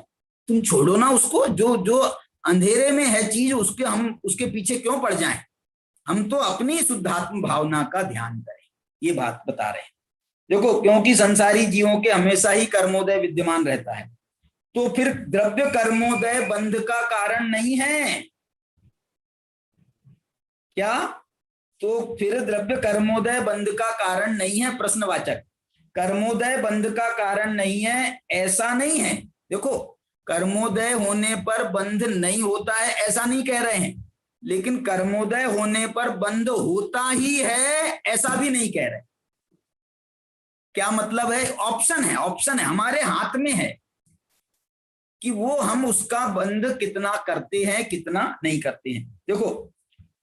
तुम छोड़ो ना उसको, जो अंधेरे में है चीज हम उसके पीछे क्यों पड़ जाएं? हम तो अपनी शुद्धात्म भावना का ध्यान करें, ये बात बता रहे हैं। देखो, क्योंकि संसारी जीवों के हमेशा ही कर्मोदय विद्यमान रहता है, तो फिर द्रव्य कर्मोदय बंध का कारण नहीं है क्या? तो फिर द्रव्य कर्मोदय बंध का कारण नहीं है, प्रश्नवाचक। कर्मोदय बंध का कारण नहीं है ऐसा नहीं है। देखो, कर्मोदय होने पर बंध नहीं होता है ऐसा नहीं कह रहे हैं, लेकिन कर्मोदय होने पर बंध होता ही है ऐसा भी नहीं कह रहे। क्या मतलब है? ऑप्शन है, हमारे हाथ में है कि वो हम उसका बंध कितना करते हैं कितना नहीं करते हैं। देखो,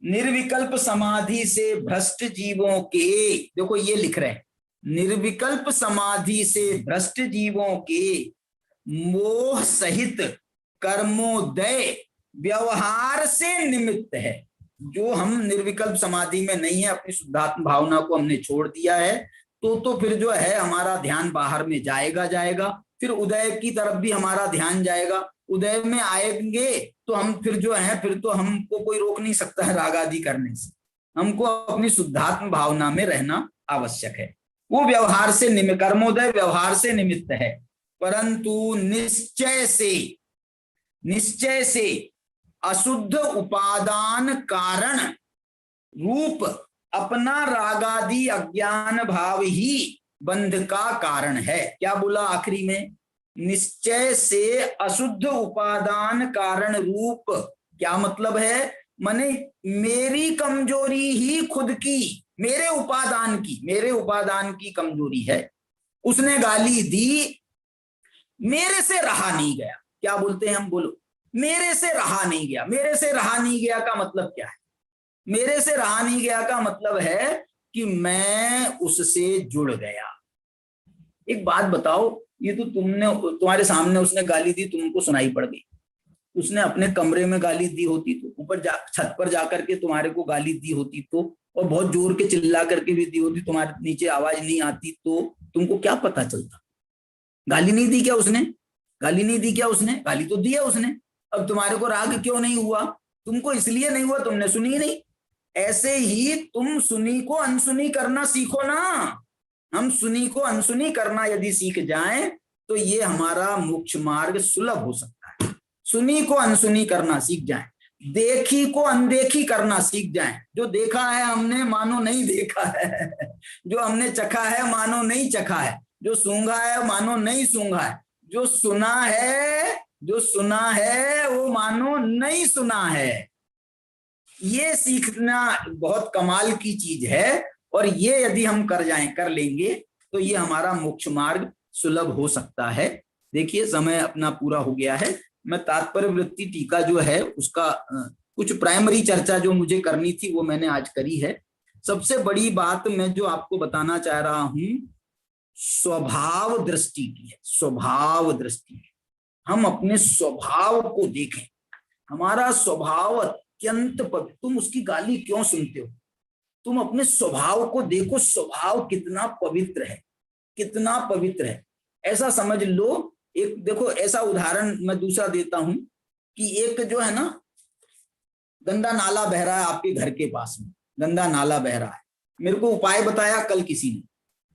निर्विकल्प समाधि से भ्रष्ट जीवों के, देखो ये लिख रहे हैं, निर्विकल्प समाधि से भ्रष्ट जीवों के मोह सहित कर्मोदय व्यवहार से निमित्त है। जो हम निर्विकल्प समाधि में नहीं है, अपनी शुद्धात्म भावना को हमने छोड़ दिया है, तो फिर जो है हमारा ध्यान बाहर में जाएगा, फिर उदय की तरफ भी हमारा ध्यान जाएगा। उदय में आएंगे तो हम फिर जो है, फिर तो हमको कोई रोक नहीं सकता है राग आदि करने से। हमको अपनी शुद्धात्म भावना में रहना आवश्यक है। वो व्यवहार से निमित्त, कर्मोदय व्यवहार से निमित्त है, परंतु निश्चय से अशुद्ध उपादान कारण रूप अपना रागादि अज्ञान भाव ही बंध का कारण है। क्या बोला आखिरी में? निश्चय से अशुद्ध उपादान कारण रूप, क्या मतलब है? माने मेरी कमजोरी ही खुद की, मेरे उपादान की कमजोरी है। उसने गाली दी, मेरे से रहा नहीं गया। क्या बोलते हैं हम? बोलो, मेरे से रहा नहीं गया। मेरे से रहा नहीं गया का मतलब क्या है? मेरे से रहा नहीं गया का मतलब है कि मैं उससे जुड़ गया। एक बात बताओ, ये तो तुम्हारे सामने उसने गाली दी, तुमको सुनाई पड़ गई। उसने अपने कमरे में गाली दी होती तो, ऊपर छत पर जाकर के तुम्हारे को गाली दी होती तो, और बहुत जोर के चिल्ला करके भी दी होती, तुम्हारे नीचे आवाज नहीं आती तो तुमको क्या पता चलता? गाली नहीं दी क्या उसने? गाली नहीं दी क्या उसने? गाली तो दी है उसने। अब तुम्हारे को राग क्यों नहीं हुआ? तुमको इसलिए नहीं हुआ, तुमने सुनी ही नहीं। ऐसे ही तुम सुनी को अनसुनी करना सीखो ना। हम सुनी को अनसुनी करना यदि सीख जाएं तो ये हमारा मोक्ष मार्ग सुलभ हो सकता है। सुनी को अनसुनी करना सीख जाएं, देखी को अनदेखी करना सीख जाएं। जो देखा है हमने मानो नहीं देखा है, जो हमने चखा है मानो नहीं चखा है, जो सूंघा है मानो नहीं सूंघा है, जो सुना है वो मानो नहीं सुना है। ये सीखना बहुत कमाल की चीज है, और ये यदि हम कर लेंगे तो ये हमारा मोक्ष मार्ग सुलभ हो सकता है। देखिए समय अपना पूरा हो गया है। मैं तात्पर्य वृत्ति टीका जो है उसका कुछ प्राइमरी चर्चा जो मुझे करनी थी वो मैंने आज करी है। सबसे बड़ी बात मैं जो आपको बताना चाह रहा हूं, स्वभाव दृष्टि की है। स्वभाव दृष्टि, हम अपने स्वभाव को देखें। हमारा स्वभाव अत्यंत पवित्र। तुम उसकी गाली क्यों सुनते हो? तुम अपने स्वभाव को देखो, स्वभाव कितना पवित्र है, कितना पवित्र है। ऐसा समझ लो, एक देखो ऐसा उदाहरण मैं दूसरा देता हूं कि एक जो है ना, गंदा नाला बह रहा है आपके घर के पास में, गंदा नाला बह रहा है। मेरे को उपाय बताया कल किसी ने।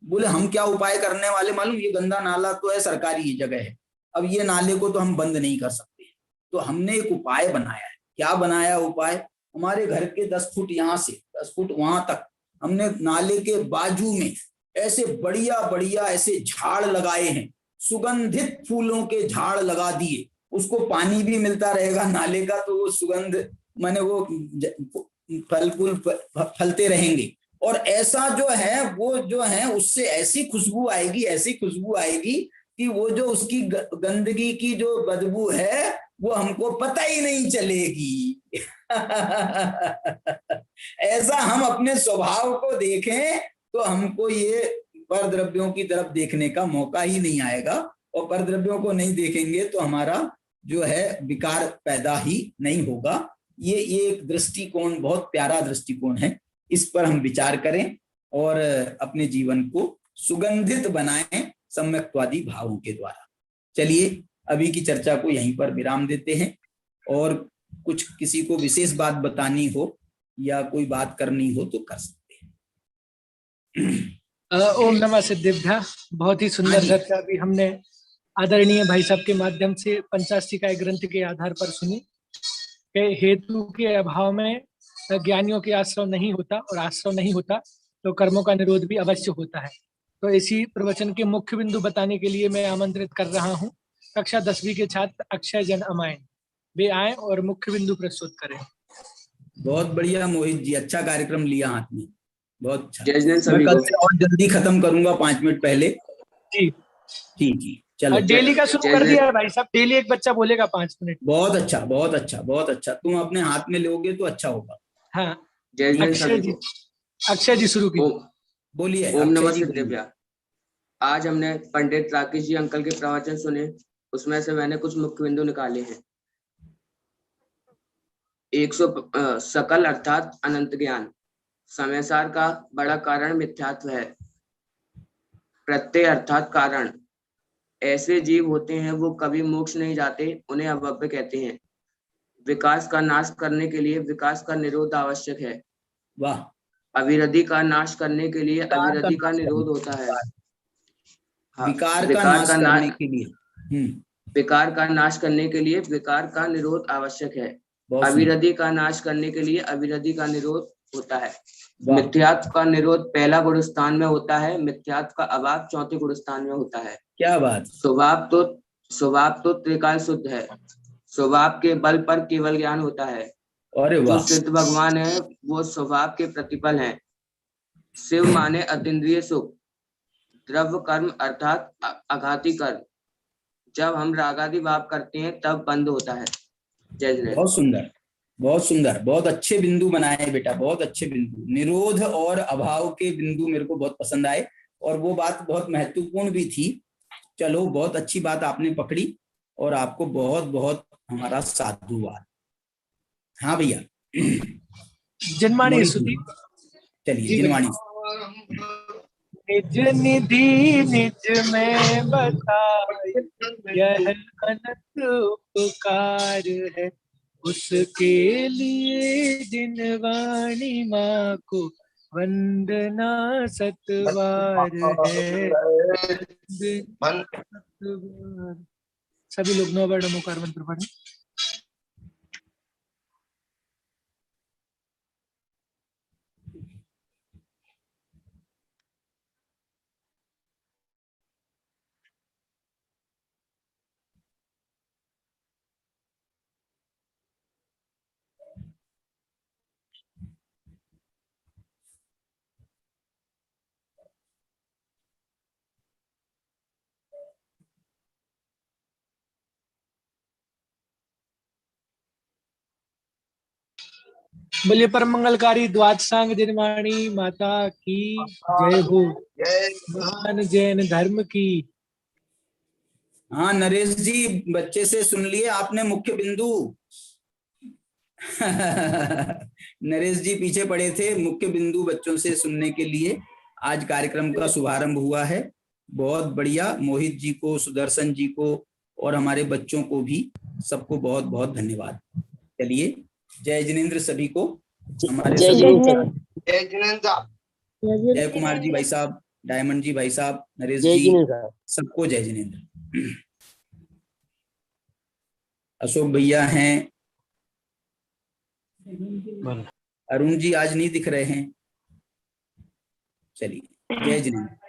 बोले हम क्या उपाय करने वाले मालूम? ये गंदा नाला तो है, सरकारी जगह है, अब ये नाले को तो हम बंद नहीं कर सकते। तो हमने एक उपाय बनाया है। क्या बनाया उपाय? हमारे घर के 10 फुट यहाँ से 10 फुट वहां तक हमने नाले के बाजू में ऐसे बढ़िया बढ़िया ऐसे झाड़ लगाए हैं, सुगंधित फूलों के झाड़ लगा दिए। उसको पानी भी मिलता रहेगा नाले का, तो वो सुगंध माने वो फल फूल फलते रहेंगे। और ऐसा जो है वो जो है उससे ऐसी खुशबू आएगी कि वो जो उसकी गंदगी की जो बदबू है वो हमको पता ही नहीं चलेगी। ऐसा हम अपने स्वभाव को देखें तो हमको ये परद्रव्यों की तरफ देखने का मौका ही नहीं आएगा, और परद्रव्यों को नहीं देखेंगे तो हमारा जो है विकार पैदा ही नहीं होगा। ये एक दृष्टिकोण, बहुत प्यारा दृष्टिकोण है। इस पर हम विचार करें और अपने जीवन को सुगंधित बनाएं सम्यक्त्वादी भावों के द्वारा। चलिए अभी की चर्चा को यहीं पर विराम देते हैं, और कुछ किसी को विशेष बात बतानी हो या कोई बात करनी हो तो कर सकते हैं। ओम नमः सिद्धिभ्या। बहुत ही सुंदर चर्चा भी हमने आदरणीय भाई साहब के माध्यम से पंचाष्टिकाय ग्रंथ के आधार पर सुनी। हेतु के अभाव में ज्ञानियों के आश्रव नहीं होता, और आश्रव नहीं होता तो कर्मों का निरोध भी अवश्य होता है। तो इसी प्रवचन के मुख्य बिंदु बताने के लिए मैं आमंत्रित कर रहा हूँ कक्षा 10वीं के छात्र अक्षय जन अमायन। वे आए और मुख्य बिंदु प्रस्तुत करें। बहुत बढ़िया मोहित जी, अच्छा कार्यक्रम लिया हाथ में, बहुत अच्छा। मैं कल से और जल्दी खत्म करूंगा 5 मिनट पहले। जी चलो। डेली का शुरू कर दिया है भाई साहब, डेली एक बच्चा बोलेगा 5 मिनट। बहुत अच्छा बहुत अच्छा बहुत अच्छा। तुम अपने हाथ में लोगे तो अच्छा होगा। हाँ अक्षय जी शुरू कीजिए। बोलिए। ओम नमः सिद्धिभ्या। आज हमने पंडित राकेश जी अंकल के प्रवचन सुने उसमें से मैंने कुछ मुख्य बिंदु निकाले हैं। 100 सकल अर्थात अनंत ज्ञान, समयसार का बड़ा कारण मिथ्यात्व है। प्रत्यय अर्थात कारण, ऐसे जीव होते हैं वो कभी मोक्ष नहीं जाते, उन्हें अभव्य कहते हैं। विकास का नाश करने के लिए विकास का निरोध आवश्यक है। वाह। अविरति का नाश करने के लिए अविरति का निरोध होता है। हाँ, विकार का नाश करने के लिए विकार का नाश करने के लिए विकार का निरोध आवश्यक है। बहुत सुंदर। अविरति का नाश करने के लिए अविरति का निरोध होता है। वाह। मिथ्यात्व का निरोध पहला गुण स्थान में होता है, मिथ्यात्व का अभाव चौथे गुण स्थान में होता है। क्या बात। स्वभाव तो त्रिकाल शुद्ध है, स्वभाव के बल पर केवल ज्ञान होता है। अरे जो वाह। सिद्ध भगवान है वो स्वभाव के प्रतिपल हैं। शिव माने अतीन्द्रिय सुख, द्रव्य कर्म अर्थात अघाती कर्म। जब हम रागादि भाव करते हैं तब बंद होता है। जय जिनेन्द्र। बहुत सुंदर, बहुत सुंदर, बहुत अच्छे बिंदु बनाए बेटा, बहुत अच्छे बिंदु। निरोध और अभाव के बिंदु मेरे को बहुत पसंद आए और वो बात बहुत महत्वपूर्ण भी थी। चलो, बहुत अच्छी बात आपने पकड़ी और आपको बहुत बहुत हमारा साधुवाद। हाँ भैया, जन्माणी स्तुति। चलिए जिनवाणी। निज निधि निज में बताई, यह अनंत उपकार है, उसके लिए जिनवाणी माँ को वंदना सतवार है। सभी लोग नववर्ण मुकार मंत्र पढ़ें। बोलिए परम मंगलकारी द्वादशांग जिनवाणी माता की जय हो। महान जैन धर्म की। हाँ नरेश जी, बच्चे से सुन लिए आपने मुख्य बिंदु। नरेश जी पीछे पड़े थे, मुख्य बिंदु बच्चों से सुनने के लिए आज कार्यक्रम का शुभारंभ हुआ है। बहुत बढ़िया। मोहित जी को, सुदर्शन जी को और हमारे बच्चों को भी सबको बहुत बहुत धन्यवाद। चलिए, जय जिनेन्द्र सभी को। हमारे जय सभी जिनेन्द्र। जय कुमार जी भाई साहब, डायमंड जी भाई साहब, नरेश जय जी, जिनेन्द्र। सबको जय जिनेन्द्र। अशोक भैया हैं, अरुण जी आज नहीं दिख रहे हैं। चलिए, जय जिनेन्द्र।